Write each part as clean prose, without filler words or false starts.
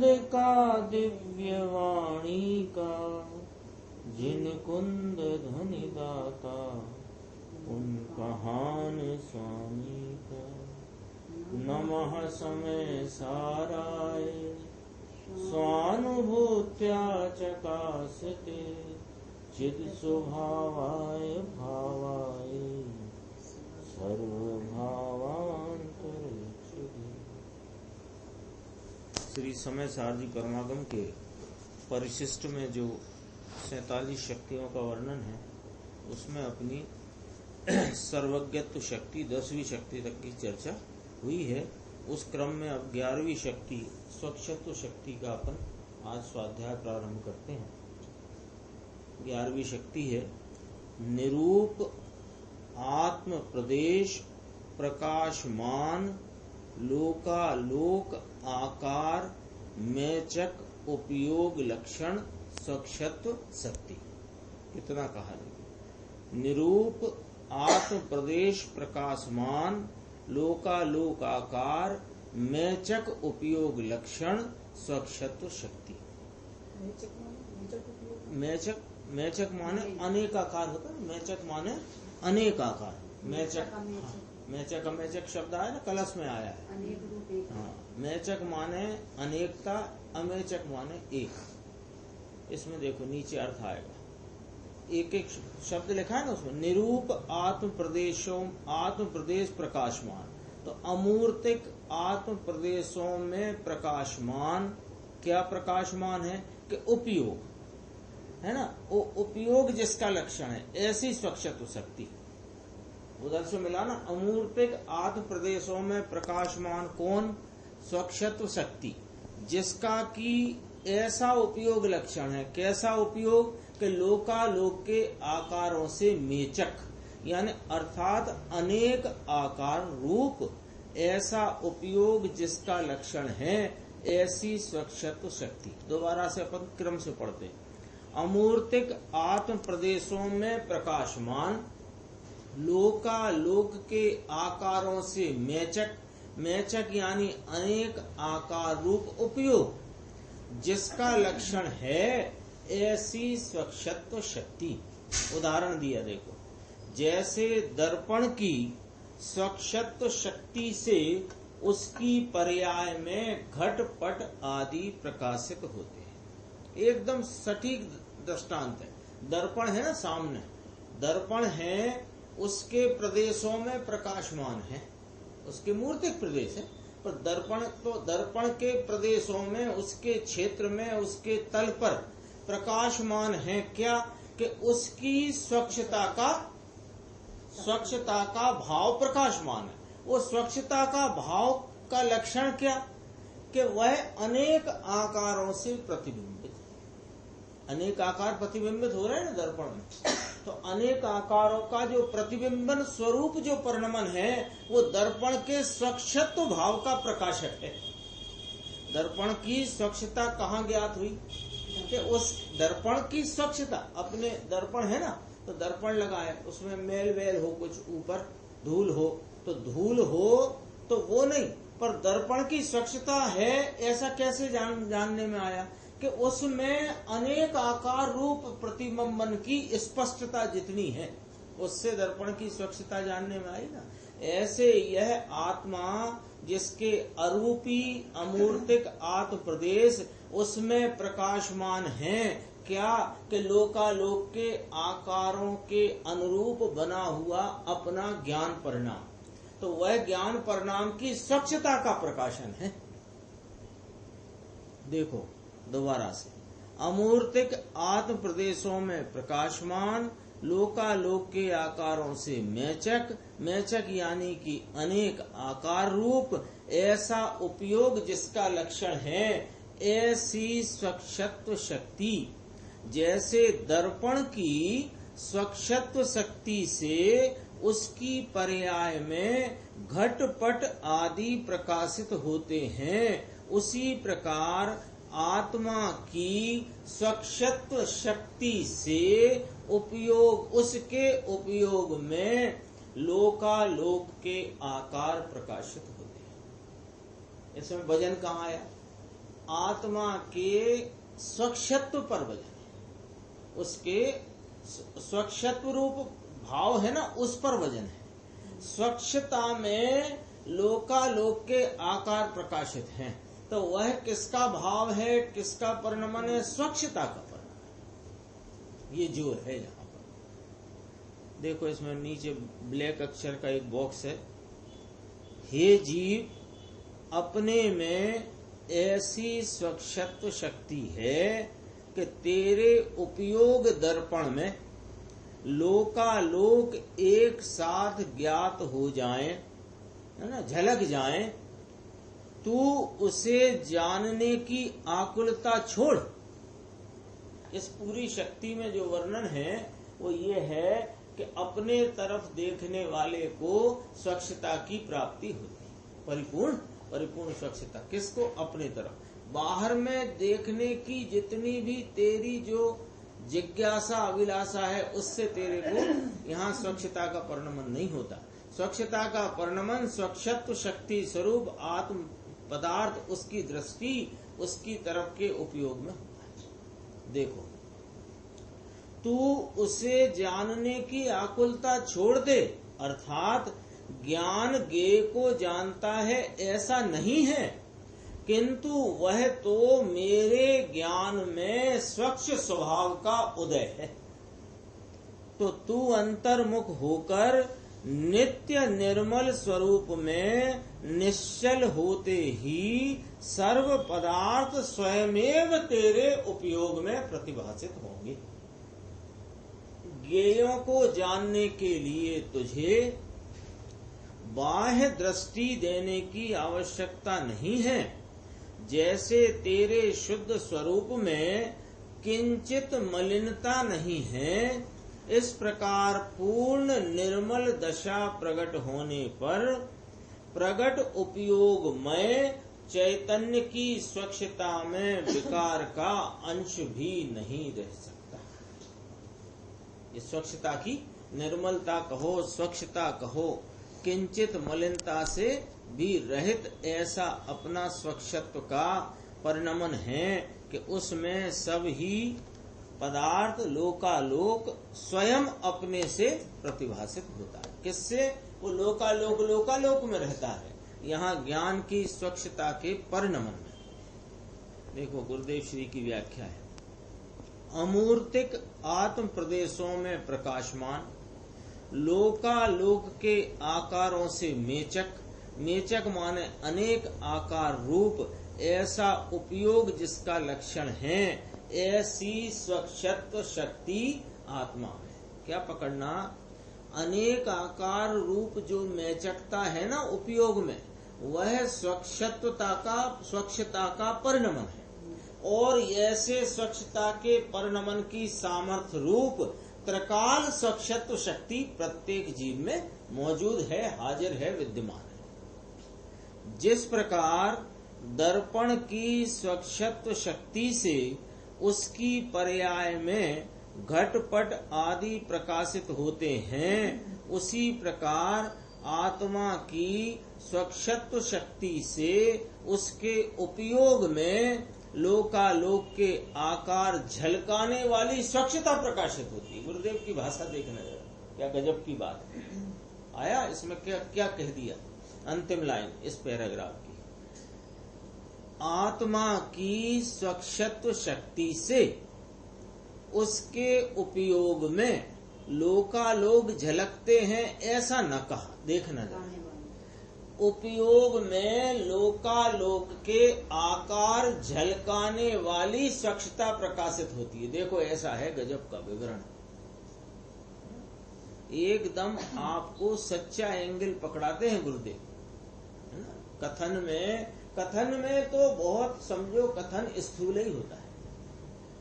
कुंद का दिव्य वाणी का, जिन कुंद धनि दाता, उन कहान स्वामी का। नमः समय साराय, स्वानुभूत्या चकासते, चिद स्वभावाय भावाय, सर्वभावांतरिक्षिते। श्री समय सारजी परमागम के परिशिष्ट में जो 47 शक्तियों का वर्णन है, उसमें अपनी सर्वज्ञत्व शक्ति 10वीं शक्ति तक की चर्चा हुई है। उस क्रम में अब 11वीं शक्ति स्वच्छत्व शक्ति का अपन आज स्वाध्याय प्रारंभ करते हैं। 11वीं शक्ति है निरूप आत्म प्रदेश प्रकाशमान लोकालोक आकार मेचक उपयोग लक्षण स्वच्छत्व शक्ति। कितना कहा जाए? निरूप आत्म प्रदेश प्रकाशमान लोकालोक आकार मेचक उपयोग लक्षण स्वच्छत्व शक्ति। मेचक माने अनेक आकार होता है। मेचक माने अनेक आकार। मेचक शब्द आया ना, कलश में आया है। हाँ, मेचक माने अनेकता, अमेचक माने एक। इसमें देखो नीचे अर्थ आएगा, एक एक शब्द लिखा है ना उसमें। निरूप आत्म प्रदेश प्रकाशमान, तो अमूर्तिक आत्म प्रदेशों में प्रकाशमान। क्या प्रकाशमान है कि उपयोग है ना, वो उपयोग जिसका लक्षण है, ऐसी स्वच्छत्व शक्ति। उधर से मिला ना, अमूर्तिक आत्म प्रदेशों में प्रकाशमान कौन? स्वच्छत्व शक्ति, जिसका की ऐसा उपयोग लक्षण है। कैसा उपयोग? कि लोकालोक के आकारों से मेचक, यानी अर्थात अनेक आकार रूप, ऐसा उपयोग जिसका लक्षण है, ऐसी स्वच्छत्व शक्ति। दोबारा से अपन क्रम से पढ़ते हैं। अमूर्तिक आत्म प्रदेशों में प्रकाशमान लोकालोक के आकारों से मेचक यानी अनेक आकार रूप उपयोग, जिसका लक्षण है ऐसी स्वच्छत्व शक्ति। उदाहरण दिया देखो, जैसे दर्पण की स्वच्छत्व शक्ति से उसकी पर्याय में घटपट आदि प्रकाशित होते हैं। एकदम सटीक दृष्टांत है। दर्पण है ना सामने, दर्पण है, उसके प्रदेशों में प्रकाशमान है, उसके मूर्तिक प्रदेश है, पर दर्पण के प्रदेशों में, उसके क्षेत्र में, उसके तल पर प्रकाशमान है क्या? कि उसकी स्वच्छता का भाव प्रकाशमान है। वो स्वच्छता का भाव का लक्षण क्या? कि वह अनेक आकारों से प्रतिबिंबित। अनेक आकार प्रतिबिंबित हो रहे हैं ना दर्पण में, तो अनेक आकारों का जो प्रतिबिंबन स्वरूप जो परिणमन है, वो दर्पण के स्वच्छत्व भाव का प्रकाशक है। दर्पण की स्वच्छता कहाँ ज्ञात हुई? कि उस दर्पण की स्वच्छता, अपने दर्पण है ना, तो दर्पण लगा है, उसमें मेल वेल हो, कुछ ऊपर धूल हो, तो धूल हो तो वो नहीं, पर दर्पण की स्वच्छता है, ऐसा कैसे जानने में आया? कि उसमें अनेक आकार रूप प्रतिबिंबन की स्पष्टता जितनी है, उससे दर्पण की स्वच्छता जानने में आई ना। ऐसे यह आत्मा, जिसके अरूपी अमूर्तिक आत्म प्रदेश उसमें प्रकाशमान है क्या? कि लोकालोक के आकारों के अनुरूप बना हुआ अपना ज्ञान परिणाम, तो वह ज्ञान परिणाम की स्वच्छता का प्रकाशन है। देखो दोबारा से, अमूर्तिक आत्म प्रदेशों में प्रकाशमान लोकालोक के आकारों से मेचक यानी कि अनेक आकार रूप, ऐसा उपयोग जिसका लक्षण है, ऐसी स्वच्छत्व शक्ति। जैसे दर्पण की स्वच्छत्व शक्ति से उसकी पर्याय में घटपट आदि प्रकाशित होते हैं, उसी प्रकार आत्मा की स्वच्छत्व शक्ति से उपयोग, उसके उपयोग में लोकालोक के आकार प्रकाशित होते हैं। इसमें वजन कहाँ आया? आत्मा के स्वच्छत्व पर वजन है, उसके स्वच्छत्व रूप भाव है ना, उस पर वजन है। स्वच्छता में लोकालोक के आकार प्रकाशित हैं, तो वह किसका भाव है, किसका परिणमन है? स्वच्छता का परिणमन। ये जो है यहाँ पर देखो, इसमें नीचे ब्लैक अक्षर का एक बॉक्स है। हे जीव, अपने में ऐसी स्वच्छत्व शक्ति है कि तेरे उपयोग दर्पण में लोकालोक एक साथ ज्ञात हो जाएं, है ना, झलक जाएं। तू उसे जानने की आकुलता छोड़। इस पूरी शक्ति में जो वर्णन है वो ये है कि अपने तरफ देखने वाले को स्वच्छता की प्राप्ति होती है। परिपूर्ण स्वच्छता किसको? अपने तरफ। बाहर में देखने की जितनी भी तेरी जो जिज्ञासा अभिलाषा है, उससे तेरे को यहाँ स्वच्छता का परिणमन नहीं होता। स्वच्छता का परिणमन स्वच्छत्व शक्ति स्वरूप आत्म पदार्थ, उसकी दृष्टि उसकी तरफ के उपयोग में होता है। देखो, तू उसे जानने की आकुलता छोड़ दे, अर्थात ज्ञान ज्ञेय को जानता है ऐसा नहीं है, किंतु वह तो मेरे ज्ञान में स्वच्छ स्वभाव का उदय है। तो तू अंतर्मुख होकर नित्य निर्मल स्वरूप में निश्चल होते ही सर्व पदार्थ स्वयमेव तेरे उपयोग में प्रतिभासित होंगे। ज्ञेयों को जानने के लिए तुझे बाह्य दृष्टि देने की आवश्यकता नहीं है। जैसे तेरे शुद्ध स्वरूप में किंचित मलिनता नहीं है, इस प्रकार पूर्ण निर्मल दशा प्रकट होने पर प्रकट उपयोगमय चैतन्य की स्वच्छता में विकार का अंश भी नहीं रह सकता। ये स्वच्छता की निर्मलता कहो, स्वच्छता कहो, किंचित मलिनता से भी रहित ऐसा अपना स्वच्छत्व का परिणमन है कि उसमें सब ही पदार्थ लोकालोक स्वयं अपने से प्रतिभासित होता है। किससे? वो लोकालोक में रहता है, यहाँ ज्ञान की स्वच्छता के परिणमन में। देखो, गुरुदेव श्री की व्याख्या है। अमूर्तिक आत्म प्रदेशों में प्रकाशमान, लोकालोक के आकारों से मेचक माने अनेक आकार रूप, ऐसा उपयोग जिसका लक्षण है, ऐसी स्वच्छत्व शक्ति आत्मा में। क्या पकड़ना? अनेक आकार रूप जो मेचकता है ना उपयोग में, वह स्वच्छता का परिणमन है। और ऐसे स्वच्छता के परिणमन की सामर्थ्य रूप त्रिकाल स्वच्छत्व शक्ति प्रत्येक जीव में मौजूद है, हाजिर है, विद्यमान है। जिस प्रकार दर्पण की स्वच्छत्व शक्ति से उसकी पर्याय में घटपट आदि प्रकाशित होते हैं, उसी प्रकार आत्मा की स्वच्छत्व शक्ति से उसके उपयोग में लोकालोक के आकार झलकाने वाली स्वच्छता प्रकाशित होती है। गुरुदेव की भाषा देखना जरा, क्या गजब की बात है। आया इसमें क्या कह दिया? अंतिम लाइन इस पैराग्राफ की, आत्मा की स्वच्छत्व शक्ति से उसके उपयोग में लोकालोक झलकते हैं ऐसा न कहा। देखना जरा, उपयोग में लोकालोक के आकार झलकाने वाली स्वच्छता प्रकाशित होती है। देखो, ऐसा है गजब का विवरण, एकदम आपको सच्चा एंगल पकड़ाते हैं गुरुदेव, है ना। कथन में तो बहुत समझो कथन स्थूल ही होता है।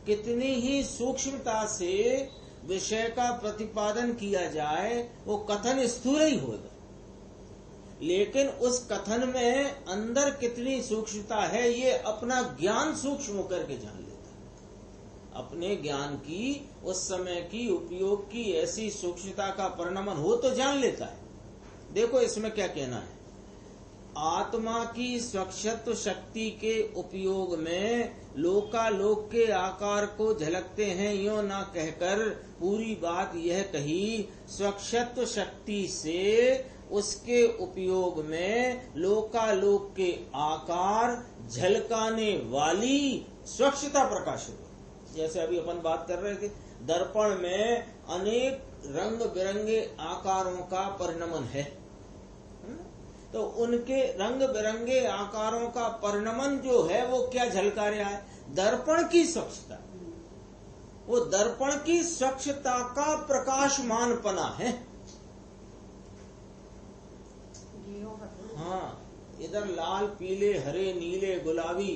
कितनी ही सूक्ष्मता से विषय का प्रतिपादन किया जाए, वो कथन स्थूल ही होगा, लेकिन उस कथन में अंदर कितनी सूक्ष्मता है, ये अपना ज्ञान सूक्ष्म करके जान लेता है। अपने ज्ञान की उस समय की उपयोग की ऐसी सूक्ष्मता का परिणमन हो तो जान लेता है। देखो इसमें क्या कहना है, आत्मा की स्वच्छत्व शक्ति के उपयोग में लोकालोक के आकार को झलकते हैं, यो ना कहकर पूरी बात यह कही स्वच्छत्व शक्ति से उसके उपयोग में लोकालोक के आकार झलकाने वाली स्वच्छता प्रकाशित हो। जैसे अभी अपन बात कर रहे थे, दर्पण में अनेक रंग बिरंगे आकारों का परिणमन है, तो उनके रंग बिरंगे आकारों का परिणमन जो है वो क्या झलका रहा है? दर्पण की स्वच्छता। वो दर्पण की स्वच्छता का प्रकाशमानपना है। हाँ, इधर लाल, पीले, हरे, नीले, गुलाबी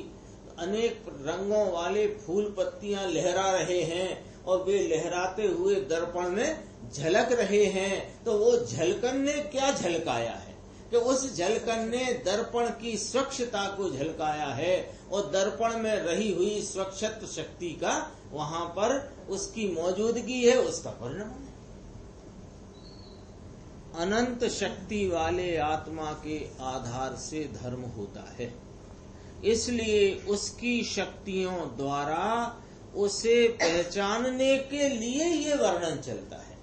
अनेक रंगों वाले फूल पत्तियां लहरा रहे हैं और वे लहराते हुए दर्पण में झलक रहे हैं। तो वो झलकन ने क्या झलकाया है कि उस झलकन ने दर्पण की स्वच्छता को झलकाया है और दर्पण में रही हुई स्वच्छत्व शक्ति का वहां पर उसकी मौजूदगी है, उसका परिणाम है। अनंत शक्ति वाले आत्मा के आधार से धर्म होता है, इसलिए उसकी शक्तियों द्वारा उसे पहचानने के लिए ये वर्णन चलता है।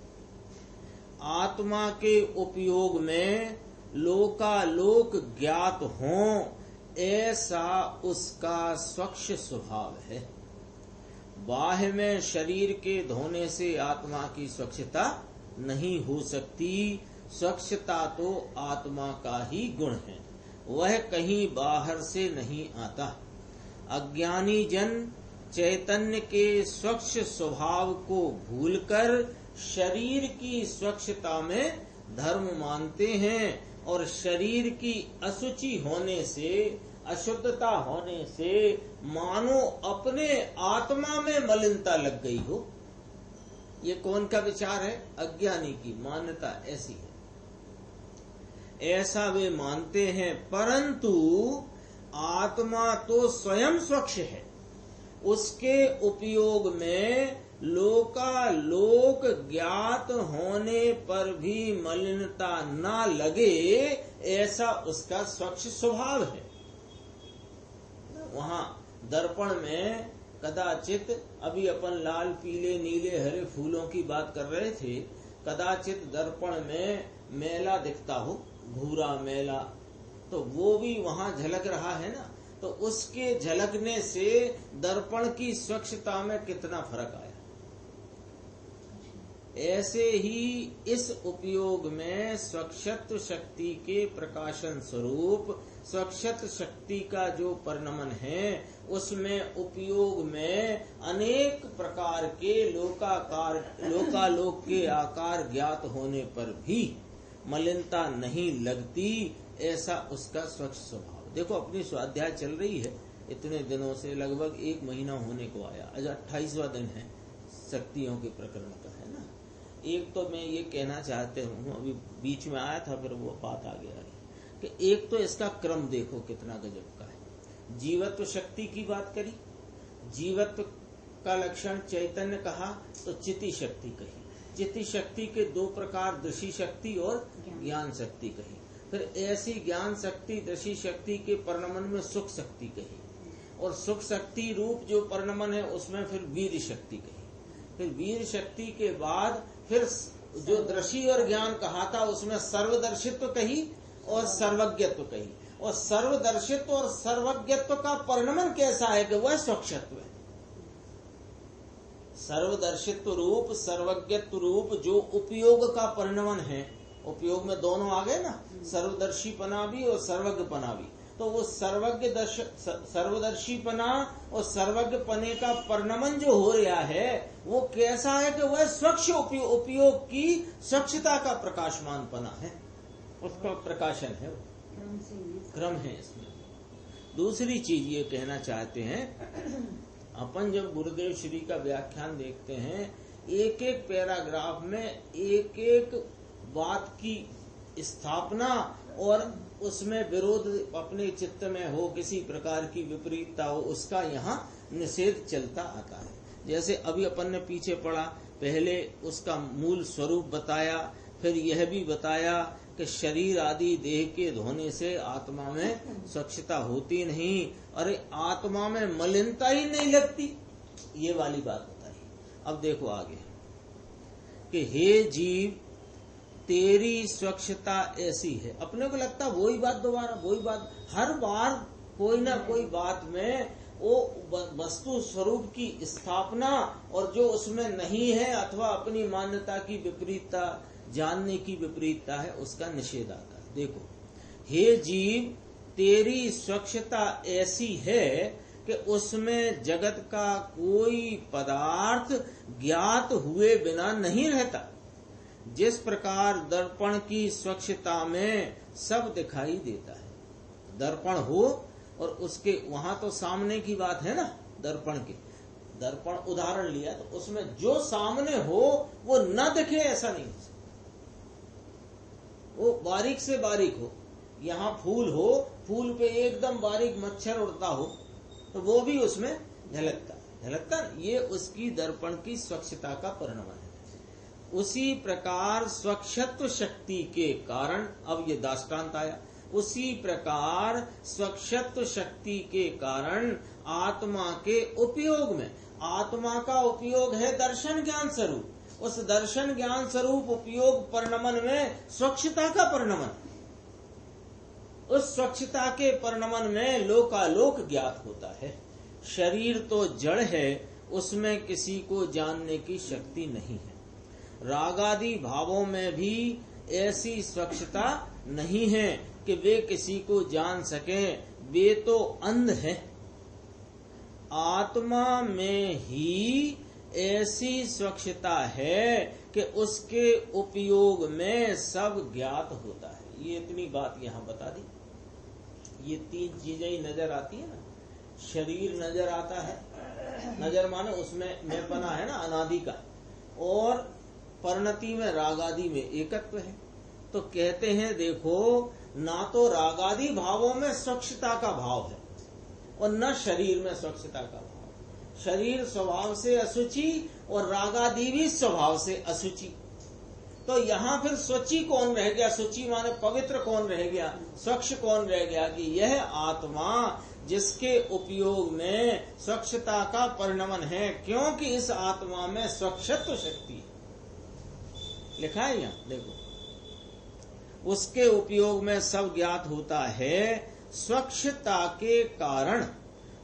आत्मा के उपयोग में लोकालोक ज्ञात हों, ऐसा उसका स्वच्छ स्वभाव है। बाह्य में शरीर के धोने से आत्मा की स्वच्छता नहीं हो सकती। स्वच्छता तो आत्मा का ही गुण है, वह कहीं बाहर से नहीं आता। अज्ञानी जन चैतन्य के स्वच्छ स्वभाव को भूलकर शरीर की स्वच्छता में धर्म मानते हैं और शरीर की अशुचि होने से, अशुद्धता होने से मानो अपने आत्मा में मलिनता लग गई हो। ये कौन का विचार है? अज्ञानी की मान्यता ऐसी है, ऐसा वे मानते हैं। परंतु आत्मा तो स्वयं स्वच्छ है, उसके उपयोग में लोकालोक ज्ञात होने पर भी मलिनता ना लगे, ऐसा उसका स्वच्छ स्वभाव है। वहां दर्पण में कदाचित, अभी अपन लाल, पीले, नीले, हरे फूलों की बात कर रहे थे, कदाचित दर्पण में मैला दिखता हो, भूरा मैला, तो वो भी वहां झलक रहा है ना। तो उसके झलकने से दर्पण की स्वच्छता में कितना फर्क आया। ऐसे ही इस उपयोग में स्वच्छत्व शक्ति के प्रकाशन स्वरूप स्वच्छत्व शक्ति का जो परिणमन है, उसमें उपयोग में अनेक प्रकार के लोकालोक के आकार ज्ञात होने पर भी मलिनता नहीं लगती, ऐसा उसका स्वच्छ स्वभाव। देखो, अपनी स्वाध्याय चल रही है इतने दिनों से, लगभग 1 महीना होने को आया। आज 28वां दिन है शक्तियों के प्रकरण का, है ना। एक तो मैं ये कहना चाहते हूँ, अभी बीच में आया था फिर वो बात आ गया कि एक तो इसका क्रम देखो कितना गजब का है। जीवत्व शक्ति की बात करी, जीवत्व का लक्षण चैतन्य कहा तो चिति शक्ति कही। चिति शक्ति के 2 प्रकार, दृषि शक्ति और ज्ञान शक्ति कही। फिर ऐसी ज्ञान शक्ति, दृषि शक्ति के परिणमन में सुख शक्ति कही, और सुख शक्ति रूप जो परिणमन है उसमें फिर वीर शक्ति कही। फिर वीर शक्ति के बाद फिर जो दृषि और ज्ञान कहा था उसमें सर्वदर्शित्व कही और सर्वज्ञत्व कही। और सर्वदर्शित्व और सर्वज्ञत्व का परिणमन कैसा है कि वह स्वच्छत्व है। सर्वदर्शित्व रूप, सर्वज्ञत्व रूप जो उपयोग का परिणमन है, उपयोग में दोनों आ गए ना, सर्वदर्शीपना भी और सर्वज्ञपना भी। तो वो सर्वदर्शीपना और सर्वज्ञपने का परिणमन जो हो रहा है वो कैसा है कि वह स्वच्छ उपयोग की स्वच्छता का प्रकाशमानपना है, उसका प्रकाशन है, क्रम है इसमें। दूसरी चीज ये कहना चाहते हैं, अपन जब गुरुदेव श्री का व्याख्यान देखते हैं, एक एक पैराग्राफ में एक एक बात की स्थापना और उसमें विरोध अपने चित्त में हो, किसी प्रकार की विपरीतता हो, उसका यहाँ निषेध चलता आता है। जैसे अभी अपन ने पीछे पढ़ा, पहले उसका मूल स्वरूप बताया, फिर यह भी बताया कि शरीर आदि देह के धोने से आत्मा में स्वच्छता होती नहीं, अरे आत्मा में मलिनता ही नहीं लगती, ये वाली बात बताई। अब देखो आगे कि हे जीव तेरी स्वच्छता ऐसी है। अपने को लगता वही बात दोबारा, वही बात, हर बार कोई ना कोई बात में वो वस्तु स्वरूप की स्थापना और जो उसमें नहीं है अथवा अपनी मान्यता की विपरीतता, जानने की विपरीतता है, उसका निषेध आता है। देखो, हे जीव तेरी स्वच्छता ऐसी है कि उसमें जगत का कोई पदार्थ ज्ञात हुए बिना नहीं रहता। जिस प्रकार दर्पण की स्वच्छता में सब दिखाई देता है, दर्पण हो और उसके वहां तो सामने की बात है ना, दर्पण के, दर्पण उदाहरण लिया तो उसमें जो सामने हो वो न दिखे ऐसा नहीं हो सकता, वो बारीक से बारीक हो। यहाँ फूल हो, फूल पे एकदम बारीक मच्छर उड़ता हो तो वो भी उसमें झलकता, ये उसकी दर्पण की स्वच्छता का परिणाम है। उसी प्रकार स्वच्छत्व शक्ति के कारण, अब ये दृष्टांत आया, उसी प्रकार स्वच्छत्व शक्ति के कारण आत्मा के उपयोग में, आत्मा का उपयोग है दर्शन ज्ञान स्वरूप, उस दर्शन ज्ञान स्वरूप उपयोग परिणमन में स्वच्छता का परिणमन, उस स्वच्छता के परिणमन में लोकालोक ज्ञात होता है। शरीर तो जड़ है, उसमें किसी को जानने की शक्ति नहीं है। रागादि भावों में भी ऐसी स्वच्छता नहीं है कि वे किसी को जान सकें, वे तो अंध हैं। आत्मा में ही ऐसी स्वच्छता है कि उसके उपयोग में सब ज्ञात होता है। ये इतनी बात यहाँ बता दी। ये तीन चीजें ही नजर आती है ना, शरीर नजर आता है, नजर माने उसमें मैंपना है ना अनादि का, और परिणति में रागादि में एकत्व है। तो कहते हैं देखो, ना तो रागादि भावों में स्वच्छता का भाव है और न शरीर में स्वच्छता का भाव। शरीर स्वभाव से अशुचि और रागादि भी स्वभाव से अशुचि। तो यहाँ फिर स्वच्छी कौन रह गया? शुचि माने पवित्र कौन रह गया? स्वच्छ कौन रह गया? कि यह आत्मा जिसके उपयोग में स्वच्छता का परिणमन है, क्योंकि इस आत्मा में स्वच्छत्व शक्ति है। लिखा है यहाँ देखो, उसके उपयोग में सब ज्ञात होता है। स्वच्छता के कारण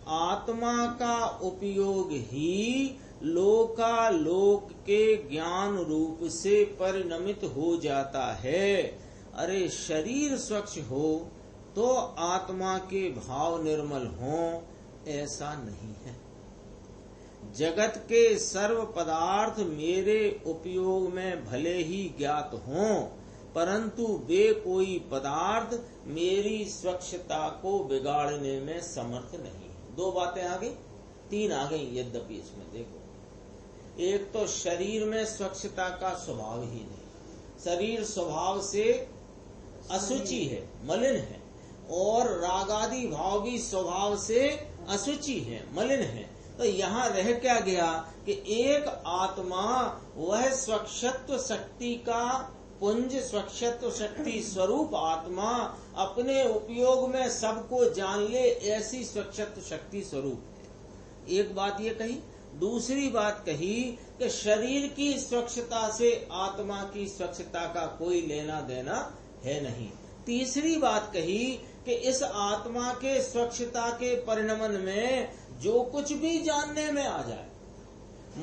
आत्मा का उपयोग ही लोकालोक के ज्ञान रूप से परिणमित हो जाता है। अरे शरीर स्वच्छ हो तो आत्मा के भाव निर्मल हों, ऐसा नहीं है। जगत के सर्व पदार्थ मेरे उपयोग में भले ही ज्ञात हों, परंतु वे कोई पदार्थ मेरी स्वच्छता को बिगाड़ने में समर्थ नहीं। दो बातें आ गई, तीन आ गई यद्यपि इसमें। देखो, एक तो शरीर में स्वच्छता का स्वभाव ही नहीं, शरीर स्वभाव से अशुचि है, मलिन है, और रागादि भाव भी स्वभाव से अशुचि है, मलिन है। तो यहाँ रह क्या गया कि एक आत्मा वह स्वच्छत्व शक्ति का पुंज, स्वच्छत्व शक्ति स्वरूप आत्मा अपने उपयोग में सबको जान ले, ऐसी स्वच्छत्व शक्ति स्वरूप है। एक बात ये कही। दूसरी बात कही कि शरीर की स्वच्छता से आत्मा की स्वच्छता का कोई लेना देना है नहीं। तीसरी बात कही कि इस आत्मा के स्वच्छता के परिणमन में जो कुछ भी जानने में आ जाए,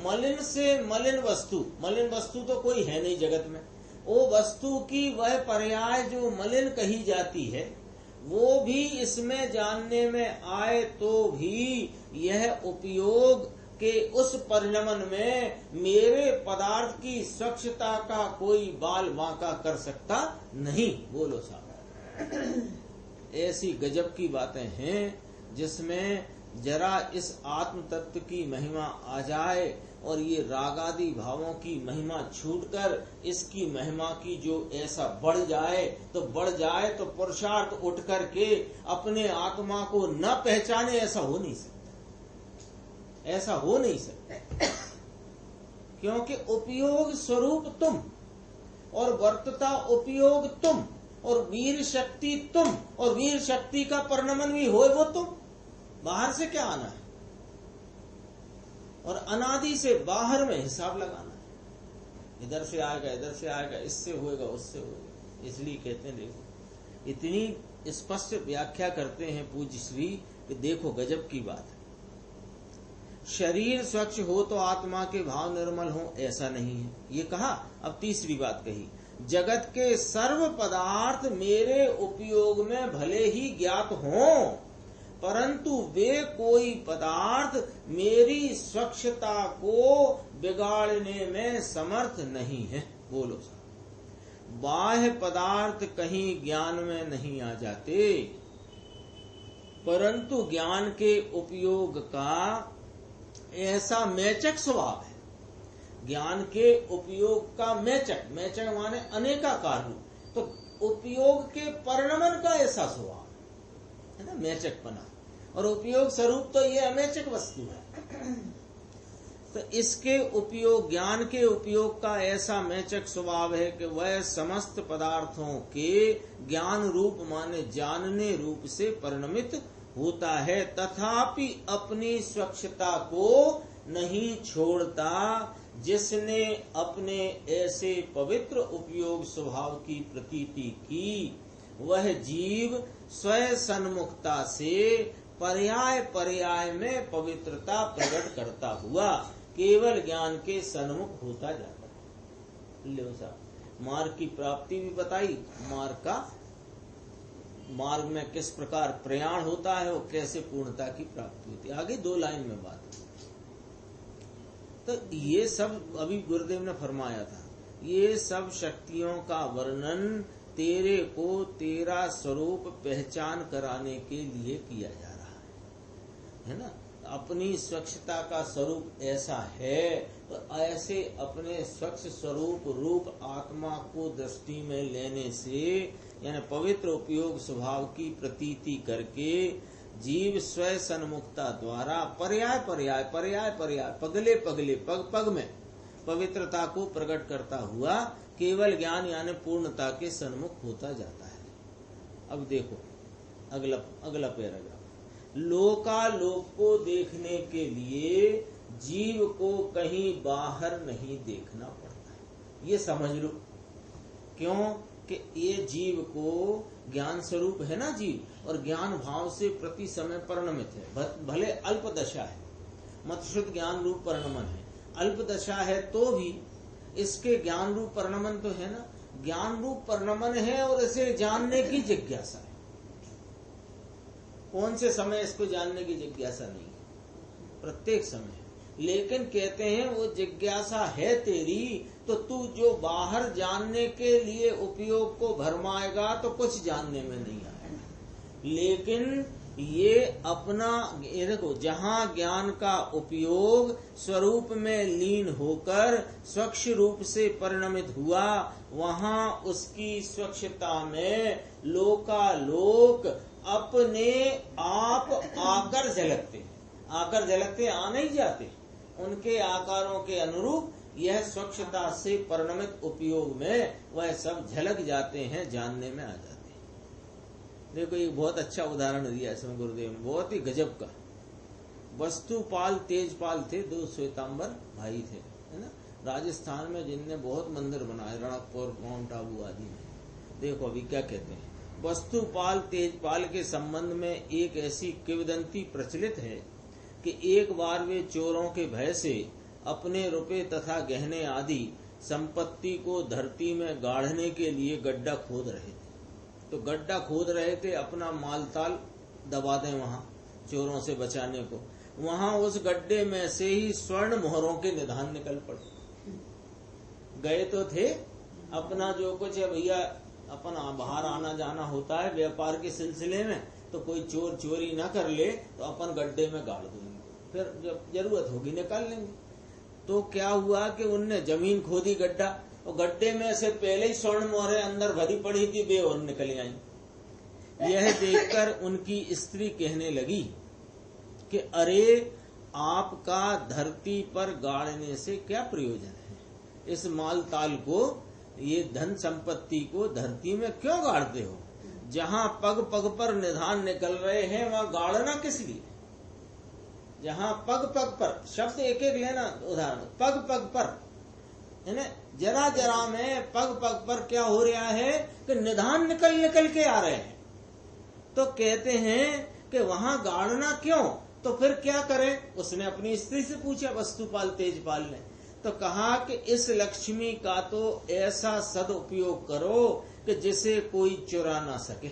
मलिन से मलिन वस्तु तो कोई है नहीं जगत में, वो वस्तु की वह पर्याय जो मलिन कही जाती है वो भी इसमें जानने में आए तो भी यह उपयोग के उस परिणमन में मेरे पदार्थ की स्वच्छता का कोई बाल बांका कर सकता नहीं। बोलो साहब, ऐसी गजब की बातें हैं जिसमें जरा इस आत्म तत्व की महिमा आ जाए और ये रागादि भावों की महिमा छूटकर इसकी महिमा की जो ऐसा बढ़ जाए तो पुरुषार्थ उठ करके अपने आत्मा को न पहचाने, ऐसा हो नहीं सकता, क्योंकि उपयोग स्वरूप तुम और वर्तता उपयोग तुम, और वीर शक्ति तुम, और वीर शक्ति का परिणमन भी हो वो तुम। बाहर से क्या आना है, और अनादि से बाहर में हिसाब लगाना है। इधर से आएगा, इधर से आएगा, इससे होएगा, उससे होएगा। इसलिए कहते हैं, देखो इतनी स्पष्ट व्याख्या करते हैं पूज्य श्री कि देखो गजब की बात है। शरीर स्वच्छ हो तो आत्मा के भाव निर्मल हो, ऐसा नहीं है। ये कहा। अब तीसरी बात कही, जगत के सर्व पदार्थ मेरे उपयोग में भले ही ज्ञात हों, परंतु वे कोई पदार्थ मेरी स्वच्छता को बिगाड़ने में समर्थ नहीं है। बोलो साहब, बाह्य पदार्थ कहीं ज्ञान में नहीं आ जाते, परंतु ज्ञान के उपयोग का ऐसा मेचक स्वभाव है। ज्ञान के उपयोग का मेचक, मेचक माने अनेकाकार रूप, तो उपयोग के परिणमन का ऐसा स्वभाव है ना, मेचक बना। और उपयोग स्वरूप तो ये अमेचक वस्तु है। तो इसके उपयोग, ज्ञान के उपयोग का ऐसा मेचक स्वभाव है कि वह समस्त पदार्थों के ज्ञान रूप माने जानने रूप से परिणमित होता है, तथापि अपनी स्वच्छता को नहीं छोड़ता। जिसने अपने ऐसे पवित्र उपयोग स्वभाव की प्रतीति की, वह जीव स्वयं सन्मुखता से पर्याय पर्याय में पवित्रता प्रकट करता हुआ केवल ज्ञान के सन्मुख होता जाता है। लो साहब, मार्ग की प्राप्ति भी बताई, मार्ग में किस प्रकार प्रयाण होता है और कैसे पूर्णता की प्राप्ति होती है। आगे 2 लाइन में बात। तो ये सब अभी गुरुदेव ने फरमाया था, ये सब शक्तियों का वर्णन तेरे को तेरा स्वरूप पहचान कराने के लिए किया जा रहा है ना। अपनी स्वच्छता का स्वरूप ऐसा है, तो ऐसे अपने स्वच्छ स्वरूप रूप आत्मा को दृष्टि में लेने से, यानी पवित्र उपयोग स्वभाव की प्रतीति करके जीव स्वयं सन्मुखता द्वारा पर्याय पर्याय पगले पगले पग पग में पवित्रता को प्रकट करता हुआ केवल ज्ञान यानी पूर्णता के सन्मुख होता जाता है। अब देखो अगला पैराग्राफ, लोकालोक को देखने के लिए जीव को कहीं बाहर नहीं देखना पड़ता है। ये समझ लो, क्यों कि ये जीव को ज्ञान स्वरूप है ना जीव, और ज्ञान भाव से प्रति समय परिणमित है। भले अल्प दशा है, मतशुद्ध ज्ञान रूप परिणमन है, अल्प दशा है तो भी इसके ज्ञान रूप परिणमन तो है ना, ज्ञान रूप परिणमन है और इसे जानने की जिज्ञासा है। कौन से समय इसको जानने की जिज्ञासा नहीं, प्रत्येक समय। लेकिन कहते हैं वो जिज्ञासा है तेरी, तो तू जो बाहर जानने के लिए उपयोग को भरमाएगा तो कुछ जानने में नहीं आएगा। लेकिन ये अपना, ये देखो, जहाँ ज्ञान का उपयोग स्वरूप में लीन होकर स्वच्छ रूप से परिणमित हुआ, वहाँ उसकी स्वच्छता में लोकालोक अपने आप आकर झलकते आ नहीं जाते। उनके आकारों के अनुरूप यह स्वच्छता से परिणमित उपयोग में वह सब झलक जाते हैं, जानने में आ जाते हैं। देखो एक बहुत अच्छा उदाहरण दिया इसमें गुरुदेव ने, बहुत ही गजब का। वस्तुपाल तेजपाल थे, 2 श्वेतांबर भाई थे, है ना, राजस्थान में, जिनने बहुत मंदिर बनाए, रणकपुर, माउंट आबू आदि में। देखो अभी क्या कहते हैं, वस्तुपाल तेजपाल के संबंध में एक ऐसी किंवदंती प्रचलित है कि एक बार वे चोरों के भय से अपने रुपए तथा गहने आदि संपत्ति को धरती में गाड़ने के लिए गड्ढा खोद रहे थे। तो गड्ढा खोद रहे थे अपना मालताल दबा दें वहां चोरों से बचाने को। वहां उस गड्ढे में से ही स्वर्ण मोहरों के निधान निकल पड़े। गए तो थे, अपना जो कुछ है भैया, अपन बाहर आना जाना होता है व्यापार के सिलसिले में, तो कोई चोर चोरी न कर ले तो अपन गड्ढे में गाड़ देंगे, फिर जब जरूरत होगी निकाल लेंगे। तो क्या हुआ कि उनने जमीन खोदी गड्ढा, और गड्ढे में से पहले ही स्वर्ण मोहरें अंदर भरी पड़ी थी, वे और निकल आई। यह देखकर उनकी स्त्री कहने लगी कि अरे आपका धरती पर गाड़ने से क्या प्रयोजन है, इस माल ताल को ये धन संपत्ति को धरती में क्यों गाड़ते हो? जहाँ पग पग पर निधान निकल रहे हैं वहाँ गाड़ना किस लिए? जहाँ पग पग पर, शब्द एक एक लेना उदाहरण, पग पग पर है ना, जरा जरा में पग पग पर क्या हो रहा है कि निधान निकल निकल के आ रहे हैं। तो कहते हैं कि वहां गाड़ना क्यों? तो फिर क्या करें? उसने अपनी स्त्री से पूछा, वस्तुपाल तेजपाल ने, तो कहा कि इस लक्ष्मी का तो ऐसा सदुपयोग करो कि जिसे कोई चुरा ना सके।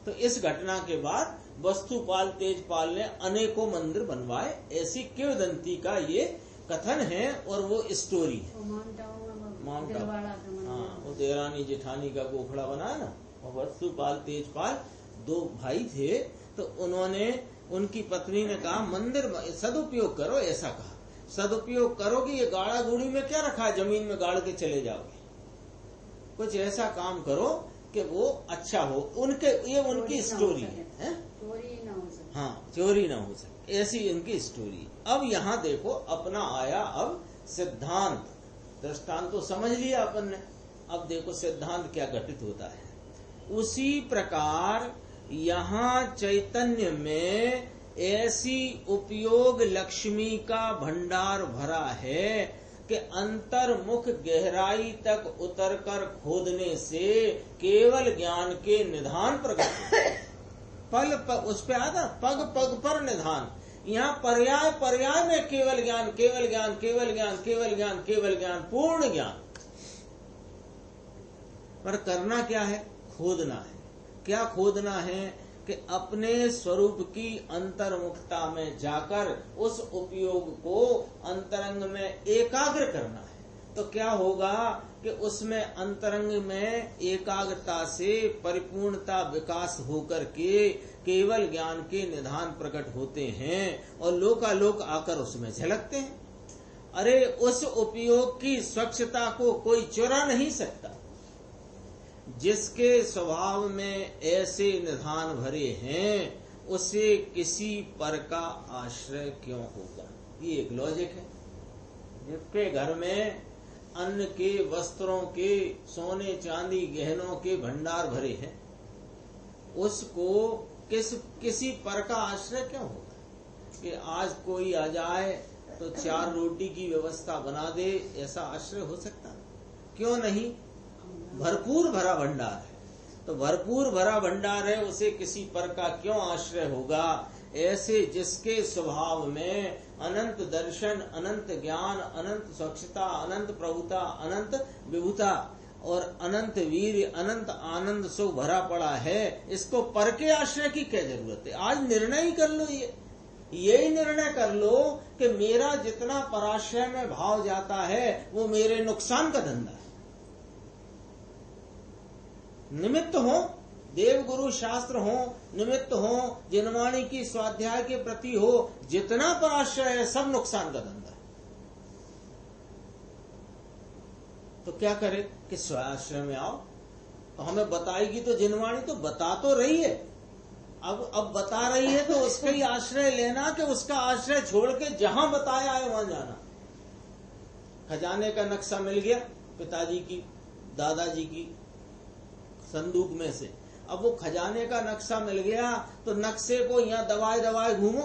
तो इस घटना के बाद वस्तुपाल तेजपाल ने अनेकों मंदिर बनवाए। ऐसी किंवदंती का ये कथन है और वो स्टोरी है। माउंट आबू, हाँ, वो देवरानी जेठानी का गोखड़ा बना ना, और वस्तुपाल तेजपाल दो भाई थे। तो उन्होंने, उनकी पत्नी ने कहा मंदिर सदुपयोग करो, ऐसा कहा सदुपयोग करोगे, ये गाड़ा गुड़ी में क्या रखा है, जमीन में गाड़ के चले जाओगे, कुछ ऐसा काम करो कि वो अच्छा हो। उनके, ये उनकी स्टोरी है, चोरी ना हो सके। हाँ, चोरी ना हो सके, ऐसी इनकी स्टोरी। अब यहाँ देखो अपना आया अब सिद्धांत। दृष्टांत तो समझ लिया अपन ने, अब देखो सिद्धांत क्या घटित होता है। उसी प्रकार यहाँ चैतन्य में ऐसी उपयोग लक्ष्मी का भंडार भरा है कि अंतर्मुख गहराई तक उतरकर खोदने से केवल ज्ञान के निधान प्रकट पल उस पे आता पग पग पर निधान। यहाँ पर्याय पर्याय में केवल ज्ञान, केवल ज्ञान, केवल ज्ञान, केवल ज्ञान, केवल ज्ञान, पूर्ण ज्ञान। पर करना क्या है? खोदना है। क्या खोदना है? कि अपने स्वरूप की अंतर्मुखता में जाकर उस उपयोग को अंतरंग में एकाग्र करना है। तो क्या होगा कि उसमें अंतरंग में एकाग्रता से परिपूर्णता विकास होकर के केवल ज्ञान के निधान प्रकट होते हैं और लोकालोक आकर उसमें झलकते हैं। अरे उस उपयोग की स्वच्छता को कोई चुरा नहीं सकता। जिसके स्वभाव में ऐसे निधान भरे हैं उसे किसी पर का आश्रय क्यों होगा? ये एक लॉजिक है। जिसके घर में अन्न के, वस्त्रों के, सोने चांदी गहनों के भंडार भरे हैं उसको किसी पर का आश्रय क्यों होगा? कि आज कोई आ जाए तो 4 रोटी की व्यवस्था बना दे, ऐसा आश्रय हो सकता? क्यों नहीं? भरपूर भरा भंडार है। तो भरपूर भरा भंडार है, उसे किसी पर का क्यों आश्रय होगा? ऐसे जिसके स्वभाव में अनंत दर्शन, अनंत ज्ञान, अनंत स्वच्छता, अनंत प्रभुता, अनंत विभुता और अनंत वीर, अनंत आनंद सुख भरा पड़ा है, इसको पर के आश्रय की क्या जरूरत है? आज निर्णय ही कर लो, यही निर्णय कर लो कि मेरा जितना पराश्रय में भाव जाता है वो मेरे नुकसान का धंधा है। निमित्त हो, देव गुरु शास्त्र हो, निमित्त हो, जिनवाणी की स्वाध्याय के प्रति हो, जितना पराश्रय है सब नुकसान का धंधा है। तो क्या करे कि स्वाश्रय में आओ। तो हमें बताएगी तो जिनवाणी तो बता तो रही है, अब बता रही है तो उसका ही आश्रय लेना कि उसका आश्रय छोड़ के जहां बताया है वहां जाना। खजाने का नक्शा मिल गया पिताजी की, दादाजी की संदूक में से, अब वो खजाने का नक्शा मिल गया तो नक्शे को यहाँ दबाए दबाए घूमो।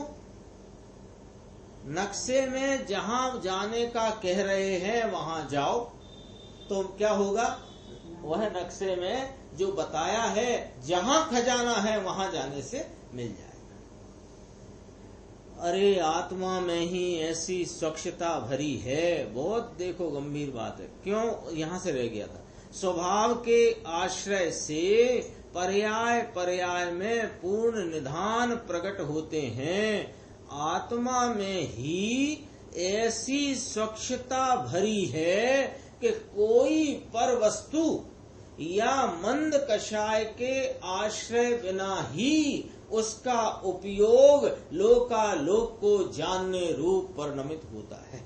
नक्शे में जहां जाने का कह रहे हैं वहां जाओ, तो क्या होगा? वह नक्शे में जो बताया है जहां खजाना है वहां जाने से मिल जाएगा। अरे आत्मा में ही ऐसी स्वच्छता भरी है, बहुत देखो गंभीर बात है। क्यों यहां से रह गया था? स्वभाव के आश्रय से पर्याय पर्याय में पूर्ण निधान प्रकट होते हैं। आत्मा में ही ऐसी स्वच्छता भरी है कि कोई पर वस्तु या मंद कषाय के आश्रय बिना ही उसका उपयोग लोकालोक को जानने रूप परिणमित होता है।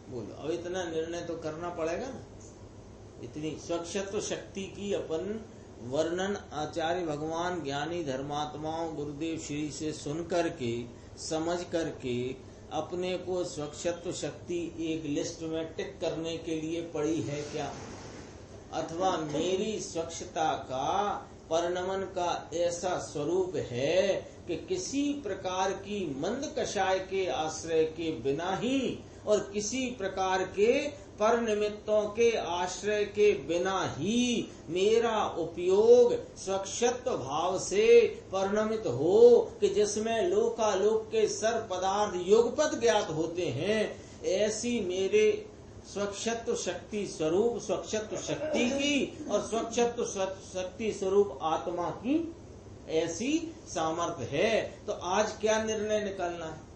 बोलो, अब इतना निर्णय तो करना पड़ेगा ना। इतनी स्वच्छत्व शक्ति की अपन वर्णन आचार्य भगवान, ज्ञानी धर्मात्माओं, गुरुदेव श्री से सुन करके, समझ करके अपने को स्वच्छत्व शक्ति एक लिस्ट में टिक करने के लिए पड़ी है क्या? अथवा मेरी स्वच्छता का परिणमन का ऐसा स्वरूप है कि किसी प्रकार की मंद कषाय के आश्रय के बिना ही और किसी प्रकार के पर निमित्तों के आश्रय के बिना ही मेरा उपयोग स्वच्छत्व भाव से परिणमित हो कि जिसमें लोकालोक के सर पदार्थ युगपत ज्ञात होते हैं, ऐसी मेरे स्वच्छत्व शक्ति स्वरूप स्वच्छत्व शक्ति की और स्वच्छत्व शक्ति स्वरूप आत्मा की ऐसी सामर्थ्य है। तो आज क्या निर्णय निकालना है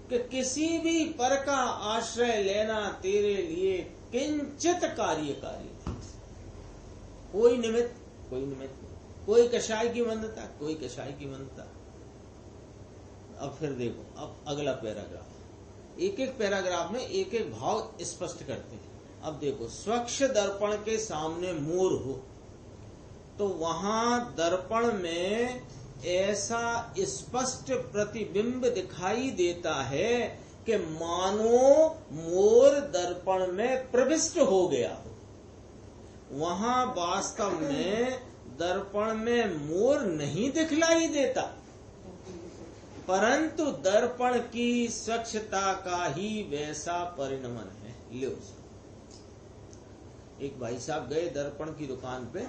कि किसी भी पर का आश्रय लेना तेरे लिए किंचित कार्यकारी है। कोई निमित्त, कोई कषाय की मंदता, कोई कषाय की मंदता। अब फिर देखो, अब अगला पैराग्राफ, एक एक पैराग्राफ में एक एक भाव स्पष्ट करते हैं। अब देखो, स्वच्छ दर्पण के सामने मोर हो तो वहां दर्पण में ऐसा स्पष्ट प्रतिबिंब दिखाई देता है कि मानो मोर दर्पण में प्रविष्ट हो गया हो। वहां वास्तव में दर्पण में मोर नहीं दिखलाई देता, परंतु दर्पण की स्वच्छता का ही वैसा परिणमन है। लो, एक भाई साहब गए दर्पण की दुकान पे,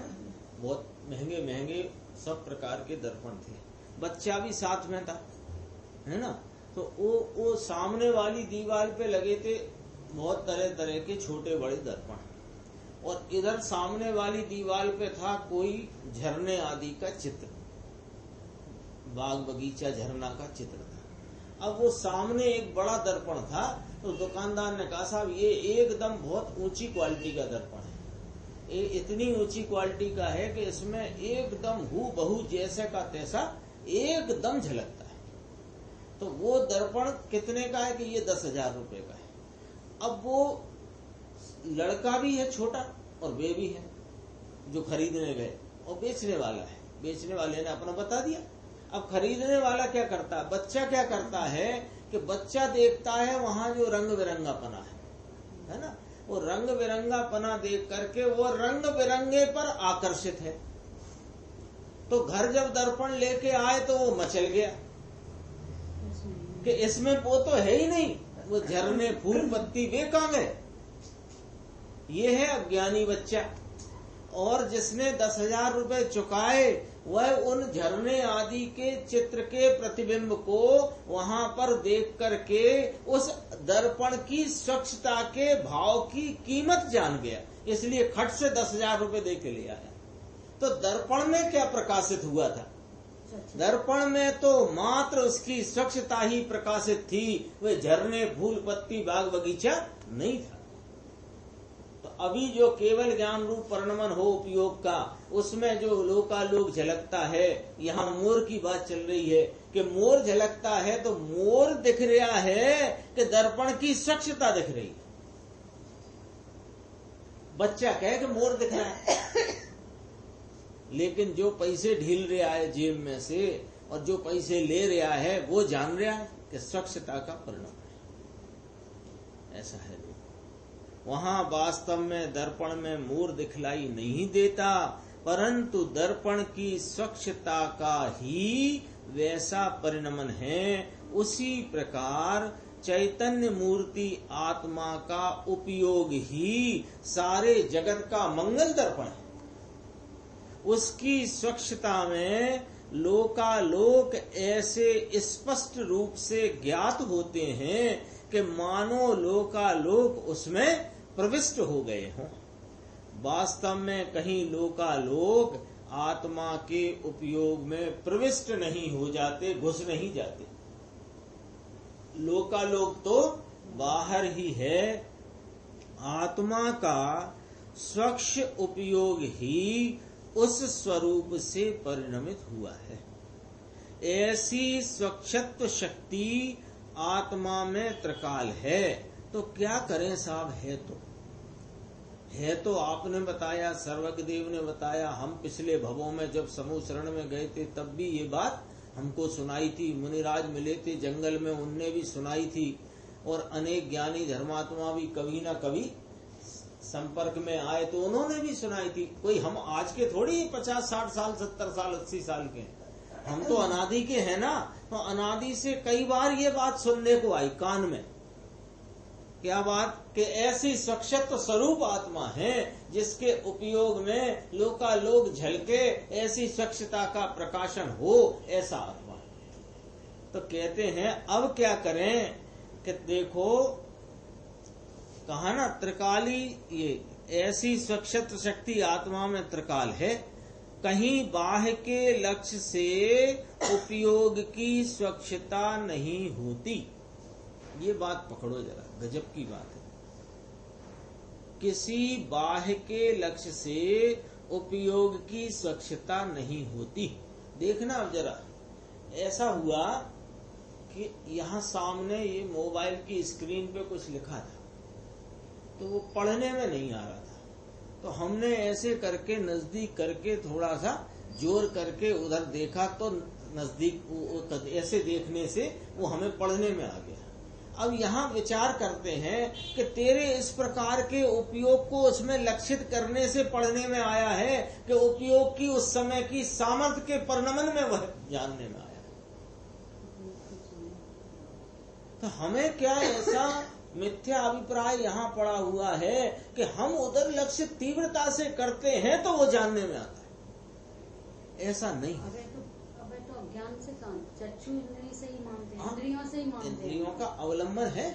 बहुत महंगे महंगे सब प्रकार के दर्पण थे, बच्चा भी साथ में था, है ना। तो वो सामने वाली दीवार पे लगे थे बहुत तरह तरह के छोटे बड़े दर्पण, और इधर सामने वाली दीवार पे था कोई झरने आदि का चित्र, बाग बगीचा झरना का चित्र था। अब वो सामने एक बड़ा दर्पण था, तो दुकानदार ने कहा साहब ये एकदम बहुत ऊंची क्वालिटी का दर्पण है, ये इतनी ऊंची क्वालिटी का है कि इसमें एकदम हूबहू जैसे का तैसा एकदम झलकता है। तो वो दर्पण कितने का है कि ये 10,000 रुपए का है। अब वो लड़का भी है छोटा और वे भी है जो खरीदने गए, और बेचने वाला है, बेचने वाले ने अपना बता दिया। अब खरीदने वाला क्या करता है, बच्चा क्या करता है कि बच्चा देखता है वहां जो रंग बिरंगा पना है ना, वो रंग बिरंगा पना देख करके वो रंग बिरंगे पर आकर्षित है। तो घर जब दर्पण लेके आए तो वो मचल गया कि इसमें वो तो है ही नहीं, वो झरने फूल पत्ती वे कहां गए। ये है अज्ञानी बच्चा, और जिसने 10,000 रुपए चुकाए वह उन झरने आदि के चित्र के प्रतिबिंब को वहां पर देख करके उस दर्पण की स्वच्छता के भाव की कीमत जान गया, इसलिए खट से 10,000 रुपए दे के ले आया। तो दर्पण में क्या प्रकाशित हुआ था, दर्पण में तो मात्र उसकी स्वच्छता ही प्रकाशित थी, वे झरने फूल पत्ती बाग बगीचा नहीं था। तो अभी जो केवल ज्ञान रूप परिणमन हो उपयोग का, उसमें जो लोकालोक झलकता है, यहाँ मोर की बात चल रही है कि मोर झलकता है, तो मोर दिख रहा है कि दर्पण की स्वच्छता दिख रही है। बच्चा कहे कि मोर दिख रहा है, लेकिन जो पैसे ढील रहा है जेब में से और जो पैसे ले रहा है वो जान रहा है कि स्वच्छता का परिणाम है। ऐसा है, वहां वास्तव में दर्पण में मोर दिखलाई नहीं देता, परंतु दर्पण की स्वच्छता का ही वैसा परिणमन है। उसी प्रकार चैतन्य मूर्ति आत्मा का उपयोग ही सारे जगत का मंगल दर्पण है। उसकी स्वच्छता में लोकालोक ऐसे स्पष्ट रूप से ज्ञात होते हैं कि मानो लोकालोक उसमें प्रविष्ट हो गए हों। वास्तव में कहीं लोकालोक आत्मा के उपयोग में प्रविष्ट नहीं हो जाते, घुस नहीं जाते। लोकालोक तो बाहर ही है, आत्मा का स्वच्छ उपयोग ही उस स्वरूप से परिणमित हुआ है। ऐसी स्वच्छत्व शक्ति आत्मा में त्रिकाल है। तो क्या करें साहब, है तो आपने बताया, सर्वज्ञ देव ने बताया, हम पिछले भवों में जब समूह शरण में गए थे तब भी ये बात हमको सुनाई थी, मुनिराज मिले थे जंगल में, उनने भी सुनाई थी, और अनेक ज्ञानी धर्मात्मा भी कभी ना कभी संपर्क में आए तो उन्होंने भी सुनाई थी। कोई हम आज के थोड़ी 50-60 साल 70 साल 80 साल के, हम तो अनादि के हैं ना। तो अनादि से कई बार ये बात सुनने को आई कान में। क्या बात? कि ऐसी स्वच्छत्व स्वरूप आत्मा है जिसके उपयोग में लोकालोक झलके, ऐसी स्वच्छता का प्रकाशन हो, ऐसा आत्मा। तो कहते हैं अब क्या करें कि देखो कहा ना त्रिकाली, ये ऐसी स्वच्छत्व शक्ति आत्मा में त्रिकाल है, कहीं बाह्य के लक्ष्य से उपयोग की स्वच्छता नहीं होती। ये बात पकड़ो जरा, गजब की बात है। किसी बाह्य के लक्ष्य से उपयोग की स्वच्छता नहीं होती। देखना अब जरा, ऐसा हुआ कि यहाँ सामने ये मोबाइल की स्क्रीन पे कुछ लिखा था, तो वो पढ़ने में नहीं आ रहा था, तो हमने ऐसे करके नजदीक करके थोड़ा सा जोर करके उधर देखा, तो नजदीक ऐसे देखने से वो हमें पढ़ने में आ गया। अब यहाँ विचार करते हैं कि तेरे इस प्रकार के उपयोग को उसमें लक्षित करने से पढ़ने में आया है कि उपयोग की उस समय की सामर्थ्य के परिणमन में वह जानने में आया। तो हमें क्या ऐसा मिथ्या अभिप्राय यहाँ पड़ा हुआ है कि हम उधर लक्ष्य तीव्रता से करते हैं तो वो जानने में आता है। ऐसा नहीं है। अबे तो ज्ञान से काम, चक्षु इंद्रिय से ही मानते हैं, इंद्रियों से ही मानते हैं। इंद्रियों का अवलंबन है,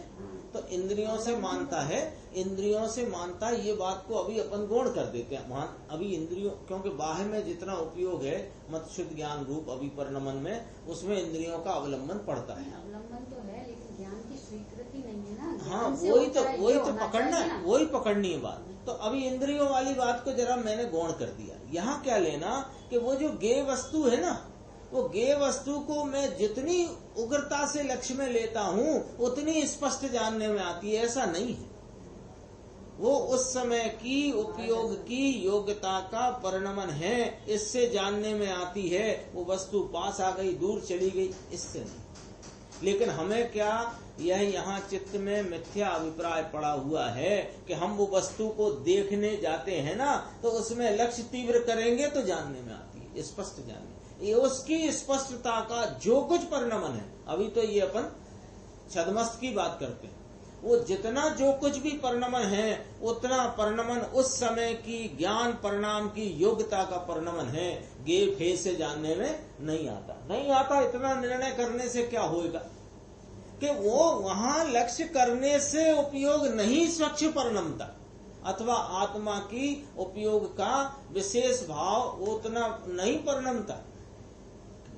तो इंद्रियों से मानता है, इंद्रियों से मानता है। ये बात को अभी अपन गौण कर देते हैं। अभी इंद्रियों, क्योंकि बाह्य में जितना उपयोग है मत शुद्ध ज्ञान रूप अभी परिणमन में, उसमें इंद्रियों का अवलंबन पड़ता है। अवलंबन तो है, लेकिन ज्ञान की स्वीकृति नहीं है ना। हाँ, वही तो पकड़ना है, वही पकड़नी है बात। तो अभी इंद्रियों वाली बात को जरा मैंने गौण कर दिया। यहाँ क्या लेना कि वो जो गेय वस्तु है ना, वो गेय वस्तु को मैं जितनी उग्रता से लक्ष्य में लेता हूँ उतनी स्पष्ट जानने में आती है, ऐसा नहीं है। वो उस समय की उपयोग की योग्यता का परिणमन है, इससे जानने में आती है। वो वस्तु पास आ गई, दूर चली गई, इससे नहीं। लेकिन हमें क्या, यह यहाँ चित्त में मिथ्या अभिप्राय पड़ा हुआ है कि हम वो वस्तु को देखने जाते हैं ना, तो उसमें लक्ष्य तीव्र करेंगे तो जानने में आती है, स्पष्ट जानने। ये उसकी स्पष्टता का जो कुछ परिणमन है, अभी तो ये अपन छद्मस्त की बात करते हैं, वो जितना जो कुछ भी परिणमन है उतना परिणमन उस समय की ज्ञान परिणाम की योग्यता का परिणमन है। गे फे से जानने में नहीं आता। इतना निर्णय करने से क्या होगा कि वो वहां लक्ष्य करने से उपयोग नहीं स्वच्छ परिणमता, अथवा आत्मा की उपयोग का विशेष भाव उतना नहीं परिणमता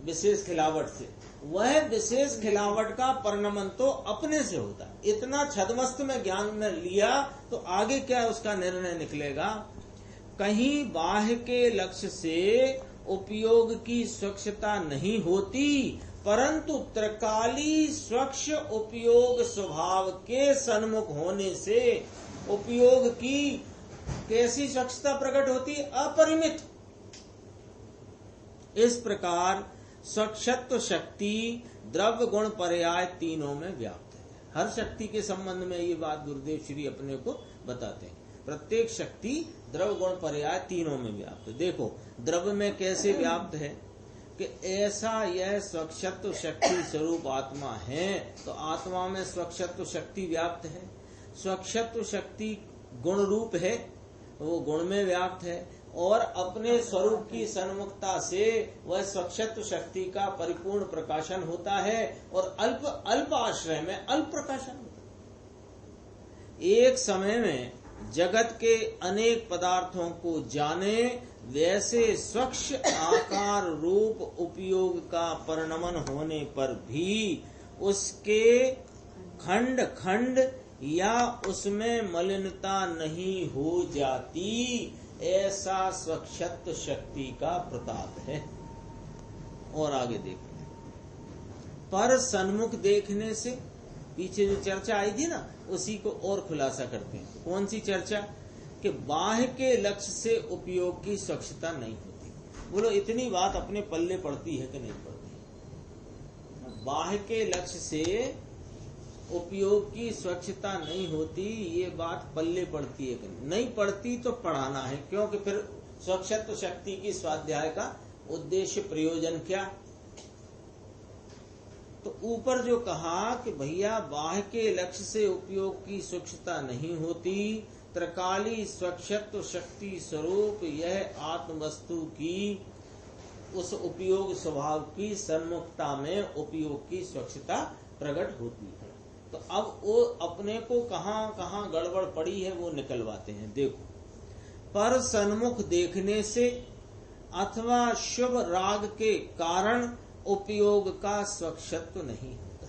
विशेष खिलावट से। वह विशेष खिलावट का परिणमन तो अपने से होता है। इतना छद्मस्त में ज्ञान में लिया तो आगे क्या उसका निर्णय निकलेगा, कहीं बाह्य के लक्ष्य से उपयोग की स्वच्छता नहीं होती, परंतु त्रिकाली स्वच्छ उपयोग स्वभाव के सन्मुख होने से उपयोग की कैसी स्वच्छता प्रकट होती, अपरिमित। इस प्रकार स्वच्छत्व शक्ति द्रव्य गुण पर्याय तीनों में व्याप्त है। हर शक्ति के संबंध में ये बात गुरुदेव श्री अपने को बताते हैं। प्रत्येक शक्ति द्रव्य गुण पर्याय तीनों में व्याप्त है। देखो द्रव्य में कैसे व्याप्त है कि ऐसा यह स्वच्छत्व शक्ति स्वरूप आत्मा है, तो आत्मा में स्वच्छत्व शक्ति व्याप्त है। स्वच्छत्व शक्ति गुण रूप है, वो गुण में व्याप्त है, और अपने स्वरूप की सन्मुखता से वह स्वच्छत्व शक्ति का परिपूर्ण प्रकाशन होता है, और अल्प आश्रय में अल्प प्रकाशन होता है। एक समय में जगत के अनेक पदार्थों को जाने, वैसे स्वच्छ आकार रूप उपयोग का परिणमन होने पर भी उसके खंड खंड या उसमें मलिनता नहीं हो जाती, ऐसा स्वच्छत्व शक्ति का प्रताप है। और आगे देखते हैं, पर सन्मुख देखने से, पीछे जो चर्चा आई थी ना उसी को और खुलासा करते हैं। कौन सी चर्चा, कि बाह्य के लक्ष्य से उपयोग की स्वच्छता नहीं होती। बोलो इतनी बात अपने पल्ले पड़ती है कि नहीं पड़ती? बाह्य के लक्ष्य से उपयोग की स्वच्छता नहीं होती, ये बात पल्ले पड़ती है कि नहीं पड़ती तो पढ़ाना है, क्योंकि फिर स्वच्छत्व शक्ति की स्वाध्याय का उद्देश्य प्रयोजन क्या। तो ऊपर जो कहा कि भैया बाह्य के लक्ष्य से उपयोग की स्वच्छता नहीं होती, त्रिकाली स्वच्छत्व शक्ति स्वरूप यह आत्मवस्तु की उस उपयोग स्वभाव की सन्मुखता में उपयोग की स्वच्छता प्रकट होती है। तो अब वो अपने को कहाँ कहाँ गड़बड़ पड़ी है वो निकलवाते हैं। देखो, पर सन्मुख देखने से अथवा शुभ राग के कारण उपयोग का स्वच्छत्व नहीं होता।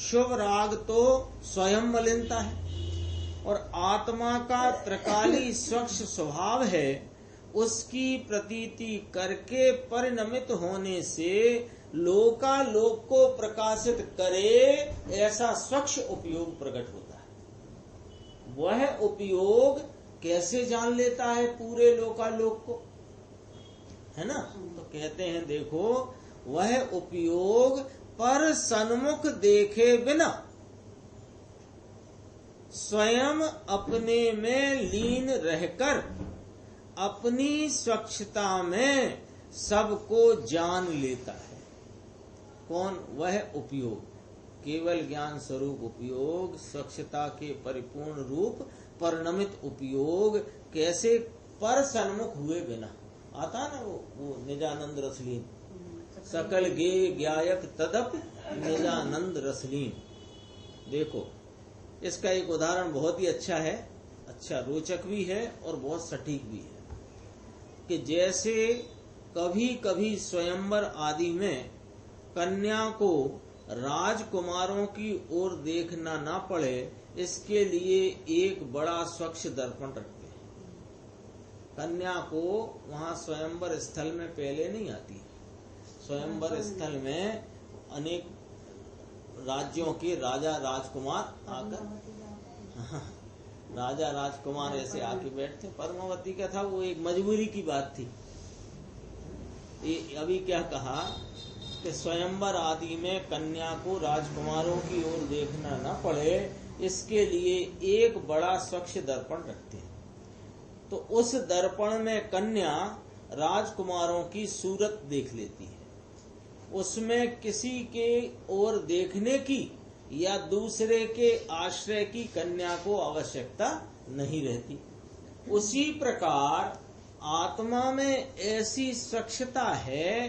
शुभ राग तो स्वयं मलिनता है और आत्मा का त्रिकाली स्वच्छ स्वभाव है, उसकी प्रतीति करके परिणमित होने से लोकालोक को प्रकाशित करे ऐसा स्वच्छ उपयोग प्रकट होता है। वह उपयोग कैसे जान लेता है पूरे लोकालोक को, है ना। तो कहते हैं देखो, वह उपयोग पर सन्मुख देखे बिना स्वयं अपने में लीन रहकर अपनी स्वच्छता में सबको जान लेता है। कौन? वह उपयोग, केवल ज्ञान स्वरूप उपयोग, स्वच्छता के परिपूर्ण रूप परिणमित उपयोग कैसे? पर सन्मुख हुए बिना। आता ना वो निजानंद रसलीन, सकल गे ज्ञायक तदप निजानंद रसलीन। देखो, इसका एक उदाहरण बहुत ही अच्छा है, अच्छा रोचक भी है और बहुत सटीक भी है, कि जैसे कभी कभी स्वयंवर आदि में कन्या को राजकुमारों की ओर देखना ना पड़े, इसके लिए एक बड़ा स्वच्छ दर्पण रखते हैं। कन्या को वहां स्वयंवर स्थल में पहले नहीं आती। स्वयंवर स्थल में अनेक राज्यों के राजा राजकुमार आकर राजा राजकुमार ऐसे आके बैठते। पद्मावती का था वो एक मजबूरी की बात थी। ये अभी क्या कहा कि स्वयंवर आदि में कन्या को राजकुमारों की ओर देखना न पड़े, इसके लिए एक बड़ा स्वच्छ दर्पण रखते हैं। तो उस दर्पण में कन्या राजकुमारों की सूरत देख लेती है। उसमें किसी के ओर देखने की या दूसरे के आश्रय की कन्या को आवश्यकता नहीं रहती। उसी प्रकार आत्मा में ऐसी स्वच्छता है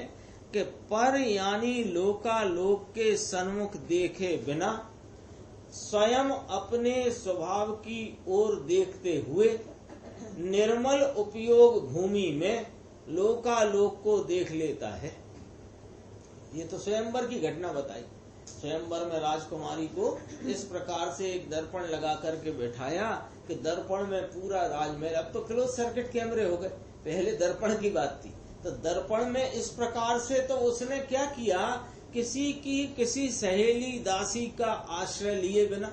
कि पर यानी लोकालोक के सन्मुख देखे बिना स्वयं अपने स्वभाव की ओर देखते हुए निर्मल उपयोग भूमि में लोकालोक को देख लेता है। ये तो स्वयंवर की घटना बताई। स्वयंवर में राजकुमारी को इस प्रकार से एक दर्पण लगा करके बैठाया कि दर्पण में पूरा राजमहल, अब तो क्लोज सर्किट कैमरे हो गए, पहले दर्पण की बात थी। तो दर्पण में इस प्रकार से तो उसने क्या किया, किसी सहेली दासी का आश्रय लिए बिना,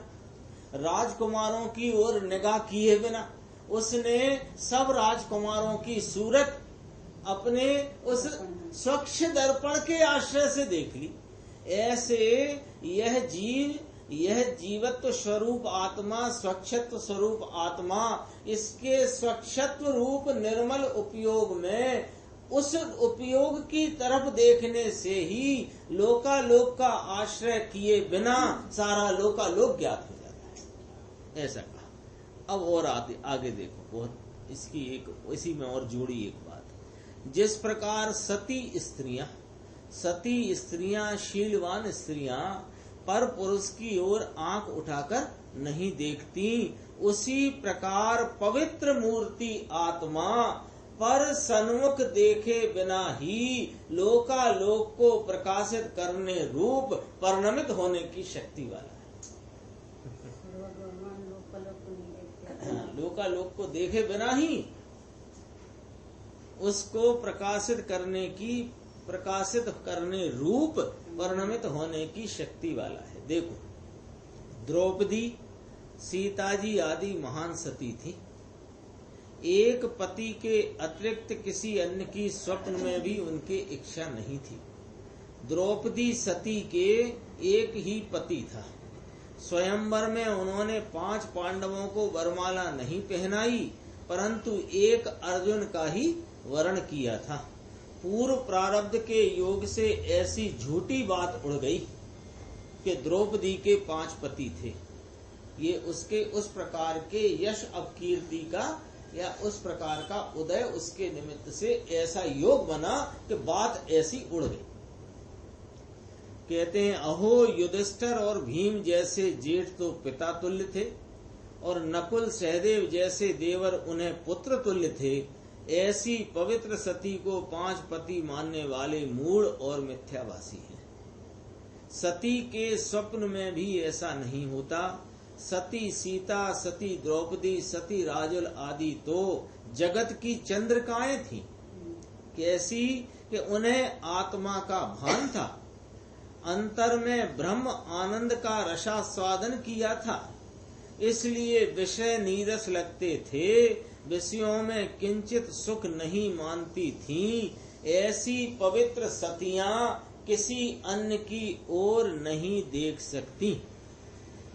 राजकुमारों की ओर निगाह किए बिना उसने सब राजकुमारों की सूरत अपने उस स्वच्छ दर्पण के आश्रय से देख ली। ऐसे यह जीवत्व स्वरूप आत्मा, स्वच्छत्व स्वरूप आत्मा, इसके स्वच्छत्व रूप निर्मल उपयोग में उस उपयोग की तरफ देखने से ही लोकालोक का आश्रय किए बिना सारा लोकालोक ज्ञात हो जाता है। ऐसा कहा। अब और आगे देखो, बहुत इसकी एक इसी में और जोड़ी एक बात। जिस प्रकार सती स्त्रियां शीलवान स्त्रियां पर पुरुष की ओर आंख उठाकर नहीं देखती, उसी प्रकार पवित्र मूर्ति आत्मा पर सन्मुख देखे बिना ही लोकालोक को प्रकाशित करने रूप परिणमित होने की शक्ति वाला है। लोकालोक को देखे बिना ही उसको प्रकाशित करने रूप परिणमित होने की शक्ति वाला है। देखो, द्रौपदी, सीताजी आदि महान सती थी। एक पति के अतिरिक्त किसी अन्य की स्वप्न में भी उनके इच्छा नहीं थी। द्रौपदी सती के एक ही पति था, स्वयंवर में उन्होंने 5 पांडवों को वरमाला नहीं पहनाई, परंतु एक अर्जुन का ही वरण किया था। पूर्व प्रारब्ध के योग से ऐसी झूठी बात उड़ गई कि द्रौपदी के 5 पति थे। ये उसके उस प्रकार के यश अपकीर्ति का या उस प्रकार का उदय उसके निमित्त से ऐसा योग बना कि बात ऐसी उड़ गई। कहते हैं, अहो युधिष्ठिर और भीम जैसे जेठ तो पिता तुल्य थे, और नकुल सहदेव जैसे देवर उन्हें पुत्र तुल्य थे। ऐसी पवित्र सती को 5 पति मानने वाले मूढ़ और मिथ्यावासी हैं। सती के स्वप्न में भी ऐसा नहीं होता। सती सीता, सती द्रौपदी, सती राजुल आदि तो जगत की चंद्रिकाएं थीं। कैसी कि उन्हें आत्मा का भान था, अंतर में ब्रह्म आनंद का रसास्वादन किया था, इसलिए विषय नीरस लगते थे, विषयों में किंचित सुख नहीं मानती थीं। ऐसी पवित्र सतियां किसी अन्य की ओर नहीं देख सकती।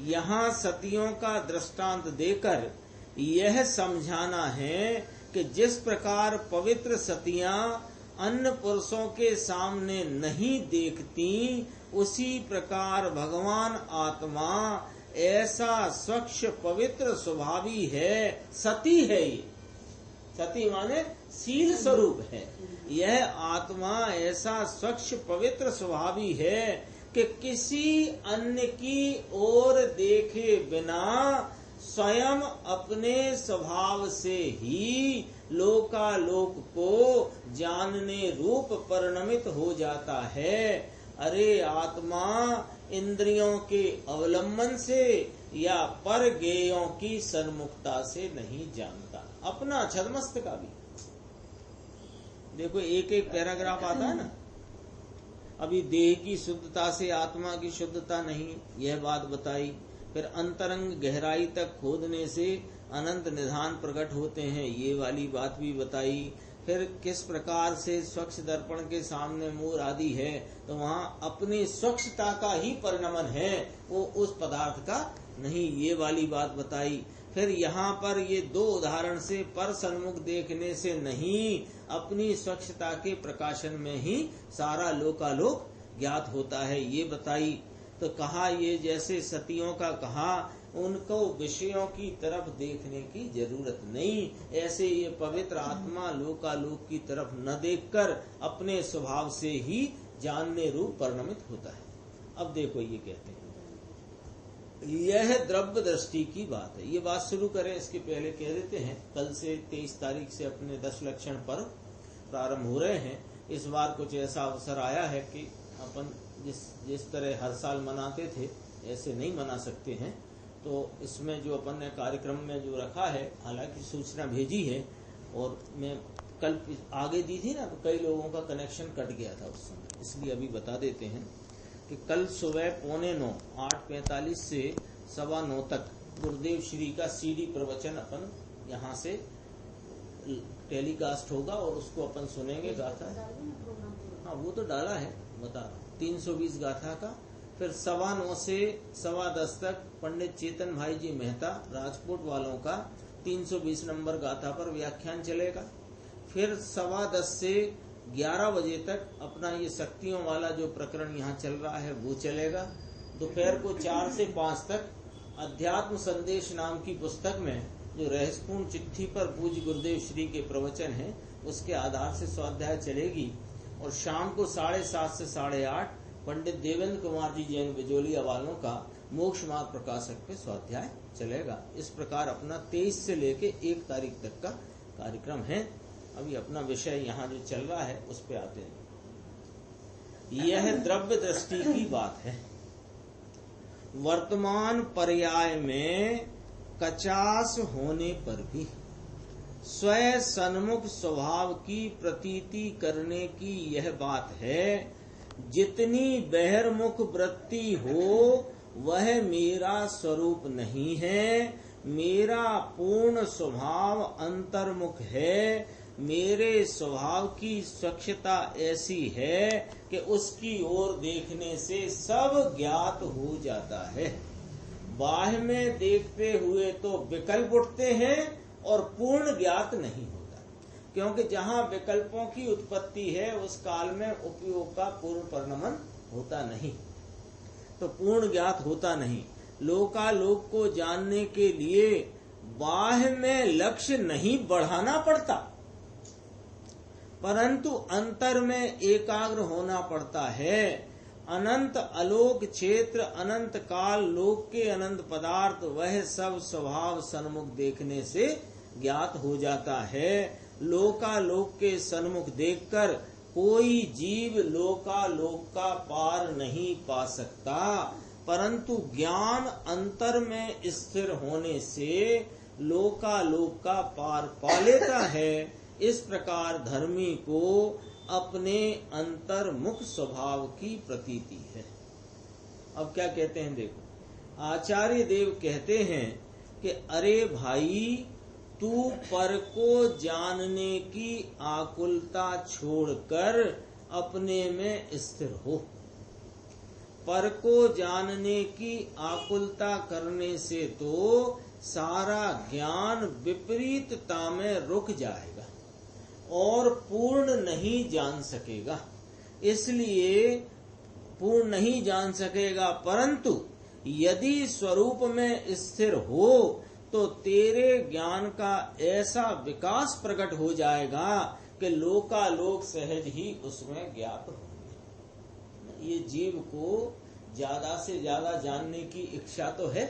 यहाँ सतियों का दृष्टांत देकर यह समझाना है कि जिस प्रकार पवित्र सतियां अन्य पुरुषों के सामने नहीं देखती, उसी प्रकार भगवान आत्मा ऐसा स्वच्छ पवित्र स्वभावी है। सती है ये, सती माने शील स्वरूप है। यह आत्मा ऐसा स्वच्छ पवित्र स्वभावी है कि किसी अन्य की ओर देखे बिना स्वयं अपने स्वभाव से ही लोकालोक को जानने रूप परिणमित हो जाता है। अरे आत्मा इंद्रियों के अवलंबन से या पर गेयों की सन्मुखता से नहीं जानता। अपना छद्मस्त का भी देखो, एक एक पैराग्राफ आता है ना। अभी देह की शुद्धता से आत्मा की शुद्धता नहीं, यह बात बताई। फिर अंतरंग गहराई तक खोदने से अनंत निधान प्रकट होते हैं, ये वाली बात भी बताई। फिर किस प्रकार से स्वच्छ दर्पण के सामने मोर आदि है, तो वहाँ अपनी स्वच्छता का ही परिणमन है, वो उस पदार्थ का नहीं, ये वाली बात बताई। फिर यहाँ पर ये 2 उदाहरण से पर सन्मुख देखने से नहीं, अपनी स्वच्छता के प्रकाशन में ही सारा लोकालोक ज्ञात होता है, ये बताई। तो कहा ये जैसे सतियों का कहा, उनको विषयों की तरफ देखने की जरूरत नहीं, ऐसे ये पवित्र आत्मा लोकालोक की तरफ न देखकर अपने स्वभाव से ही जानने रूप परिणमित होता है। अब देखो ये कहते हैं, यह द्रव्य दृष्टि की बात है। ये बात शुरू करें इसके पहले कह देते हैं, कल से 23 तारीख से अपने 10 लक्षण पर्व प्रारंभ हो रहे हैं। इस बार कुछ ऐसा अवसर आया है कि अपन जिस तरह हर साल मनाते थे ऐसे नहीं मना सकते हैं। तो इसमें जो अपन ने कार्यक्रम में जो रखा है, हालांकि सूचना भेजी है और मैं कल आगे दी थी ना, तो कई लोगों का कनेक्शन कट गया था उस समय, इसलिए अभी बता देते हैं कि कल सुबह 8:45 8:45 से 9:15 तक गुरुदेव श्री का CD प्रवचन अपन यहाँ से टेलीकास्ट होगा और उसको अपन सुनेंगे गाथा। हाँ वो तो डाला है, बता रहा हूँ, 320 गाथा का। फिर 9:15 से 10:15 तक पंडित चेतन भाई जी मेहता राजकोट वालों का 320 नंबर गाथा पर व्याख्यान चलेगा। फिर 10:15 से 11 बजे तक अपना ये शक्तियों वाला जो प्रकरण यहाँ चल रहा है वो चलेगा। दोपहर को 4 से 5 तक अध्यात्म संदेश नाम की पुस्तक में जो रहस्यपूर्ण चिट्ठी पर पूज्य गुरुदेव श्री के प्रवचन है, उसके आधार से स्वाध्याय चलेगी। और शाम को 7:30 से 8:30 पंडित देवेंद्र कुमार जी जैन बिजोलिया वालों का मोक्ष मार्ग प्रकाशक पे स्वाध्याय चलेगा। इस प्रकार अपना 23 से लेके 1 तारीख तक का कार्यक्रम है। अभी अपना विषय यहाँ जो चल रहा है उस पे आते हैं। यह द्रव्य दृष्टि की बात है। वर्तमान पर्याय में कचास होने पर भी स्वयं सन्मुख स्वभाव की प्रतीति करने की यह बात है। जितनी बहिर्मुख वृत्ति हो वह मेरा स्वरूप नहीं है, मेरा पूर्ण स्वभाव अंतर्मुख है। मेरे स्वभाव की स्वच्छता ऐसी है कि उसकी ओर देखने से सब ज्ञात हो जाता है। बाह्य में देखते हुए तो विकल्प उठते हैं और पूर्ण ज्ञात नहीं होता, क्योंकि जहाँ विकल्पों की उत्पत्ति है उस काल में उपयोग का पूर्ण परिणमन होता नहीं, तो पूर्ण ज्ञात होता नहीं। लोकालोक को जानने के लिए बाह्य में लक्ष्य नहीं बढ़ाना पड़ता, परंतु अंतर में एकाग्र होना पड़ता है। अनंत आलोक क्षेत्र, अनंत काल, लोक के अनंत पदार्थ, वह सब स्वभाव सन्मुख देखने से ज्ञात हो जाता है। लोकालोक के सन्मुख देखकर कोई जीव लोकालोक का पार नहीं पा सकता, परंतु ज्ञान अंतर में स्थिर होने से लोकालोक का पार पा लेता है। इस प्रकार धर्मी को अपने अंतर्मुख स्वभाव की प्रतीति है। अब क्या कहते हैं देखो, आचार्य देव कहते हैं कि अरे भाई, तू पर को जानने की आकुलता छोड़कर अपने में स्थिर हो। पर को जानने की आकुलता करने से तो सारा ज्ञान विपरीतता में रुक जाएगा और पूर्ण नहीं जान सकेगा। इसलिए पूर्ण नहीं जान सकेगा, परंतु यदि स्वरूप में स्थिर हो तो तेरे ज्ञान का ऐसा विकास प्रकट हो जाएगा कि लोकालोक सहज ही उसमें ज्ञात होंगे। ये जीव को ज्यादा से ज्यादा जानने की इच्छा तो है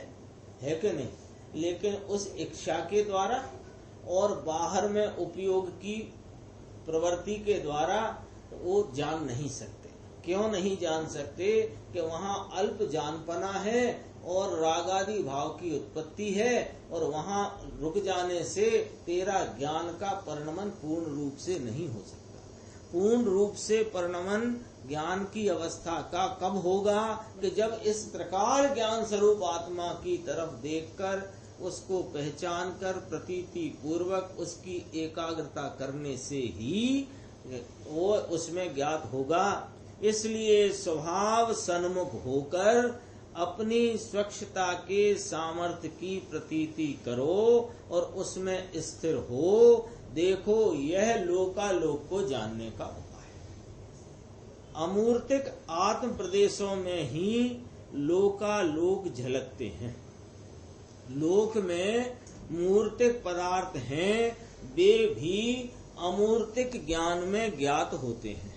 कि नहीं, लेकिन उस इच्छा के द्वारा और बाहर में उपयोग की प्रवृत्ति के द्वारा वो जान नहीं सकते। क्यों नहीं जान सकते? कि वहाँ अल्प जानपना है और रागादि भाव की उत्पत्ति है, और वहाँ रुक जाने से तेरा ज्ञान का परिणमन पूर्ण रूप से नहीं हो सकता। पूर्ण रूप से परिणमन ज्ञान की अवस्था का कब होगा? कि जब इस प्रकार ज्ञान स्वरूप आत्मा की तरफ देखकर उसको पहचान कर प्रतीति पूर्वक उसकी एकाग्रता करने से ही वो उसमें ज्ञात होगा। इसलिए स्वभाव सन्मुख होकर अपनी स्वच्छता के सामर्थ्य की प्रतीति करो और उसमें स्थिर हो। देखो, यह लोकालोक को जानने का उपाय है। अमूर्तिक आत्म प्रदेशों में ही लोकालोक झलकते हैं। लोक में मूर्तिक पदार्थ हैं, वे भी अमूर्तिक ज्ञान में ज्ञात होते हैं।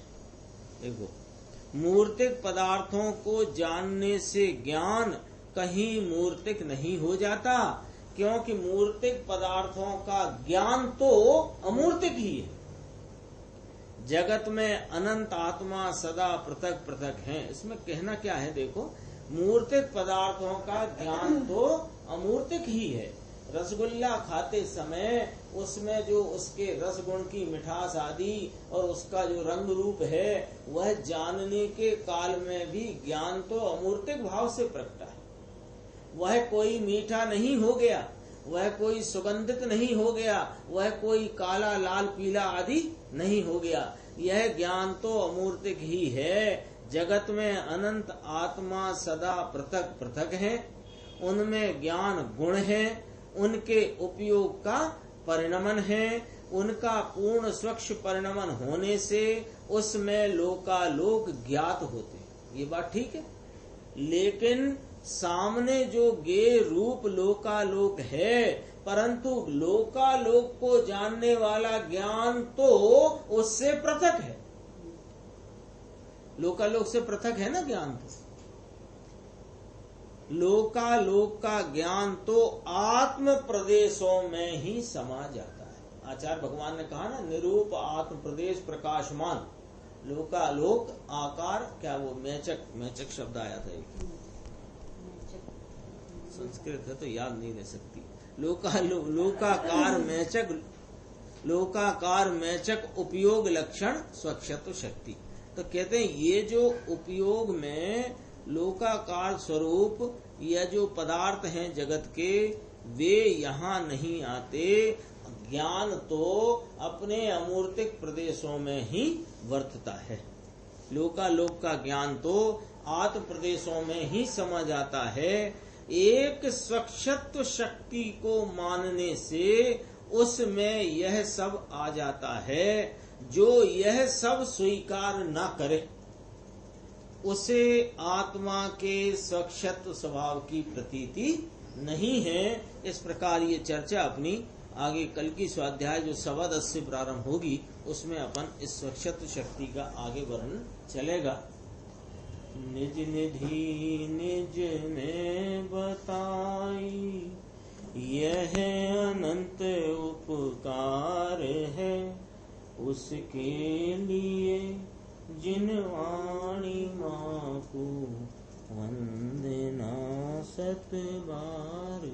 देखो, मूर्तिक पदार्थों को जानने से ज्ञान कहीं मूर्तिक नहीं हो जाता, क्योंकि मूर्तिक पदार्थों का ज्ञान तो अमूर्तिक ही है। जगत में अनंत आत्मा सदा पृथक पृथक हैं। इसमें कहना क्या है? देखो, मूर्तिक पदार्थों का ज्ञान तो अमूर्तिक ही है। रसगुल्ला खाते समय उसमें जो उसके रसगुण की मिठास आदि और उसका जो रंग रूप है, वह जानने के काल में भी ज्ञान तो अमूर्तिक भाव से प्रकटा है। वह कोई मीठा नहीं हो गया, वह कोई सुगंधित नहीं हो गया, वह कोई काला लाल पीला आदि नहीं हो गया। यह ज्ञान तो अमूर्तिक ही है। जगत में अनंत आत्मा सदा पृथक पृथक है, उनमें ज्ञान गुण है, उनके उपयोग का परिणमन है। उनका पूर्ण स्वच्छ परिणमन होने से उसमें लोकालोक ज्ञात होते हैं। ये बात ठीक है, लेकिन सामने जो गे रूप लोकालोक है, परंतु लोकालोक को जानने वाला ज्ञान तो उससे पृथक है। लोकालोक से पृथक है ना ज्ञान तो। लोकालोक का ज्ञान तो आत्म प्रदेशों में ही समा जाता है। आचार्य भगवान ने कहा ना, निरूप आत्म प्रदेश प्रकाशमान। लोकालोक आकार, क्या वो मैचक शब्द आया था एक, संस्कृत है तो याद नहीं रह सकती। लोकाकार मैचक उपयोग लक्षण स्वच्छत्व शक्ति। तो कहते हैं ये जो उपयोग में लोकाकार स्वरूप या जो पदार्थ हैं जगत के, वे यहाँ नहीं आते। ज्ञान तो अपने अमूर्तिक प्रदेशों में ही वर्तता है। लोकालोक का ज्ञान तो आत्म प्रदेशों में ही समा जाता है। एक स्वच्छत्व शक्ति को मानने से उसमें यह सब आ जाता है। जो यह सब स्वीकार न करे उसे आत्मा के स्वच्छत्व स्वभाव की प्रतीति नहीं है। इस प्रकार ये चर्चा अपनी आगे कल की स्वाध्याय जो 10:15 से प्रारंभ होगी उसमें अपन इस स्वच्छत्व शक्ति का आगे वर्णन चलेगा। निज निधि निज ने बताई, यह अनंत उपकार है। उसके लिए जिन वाणी माँ को वंदना 7 बार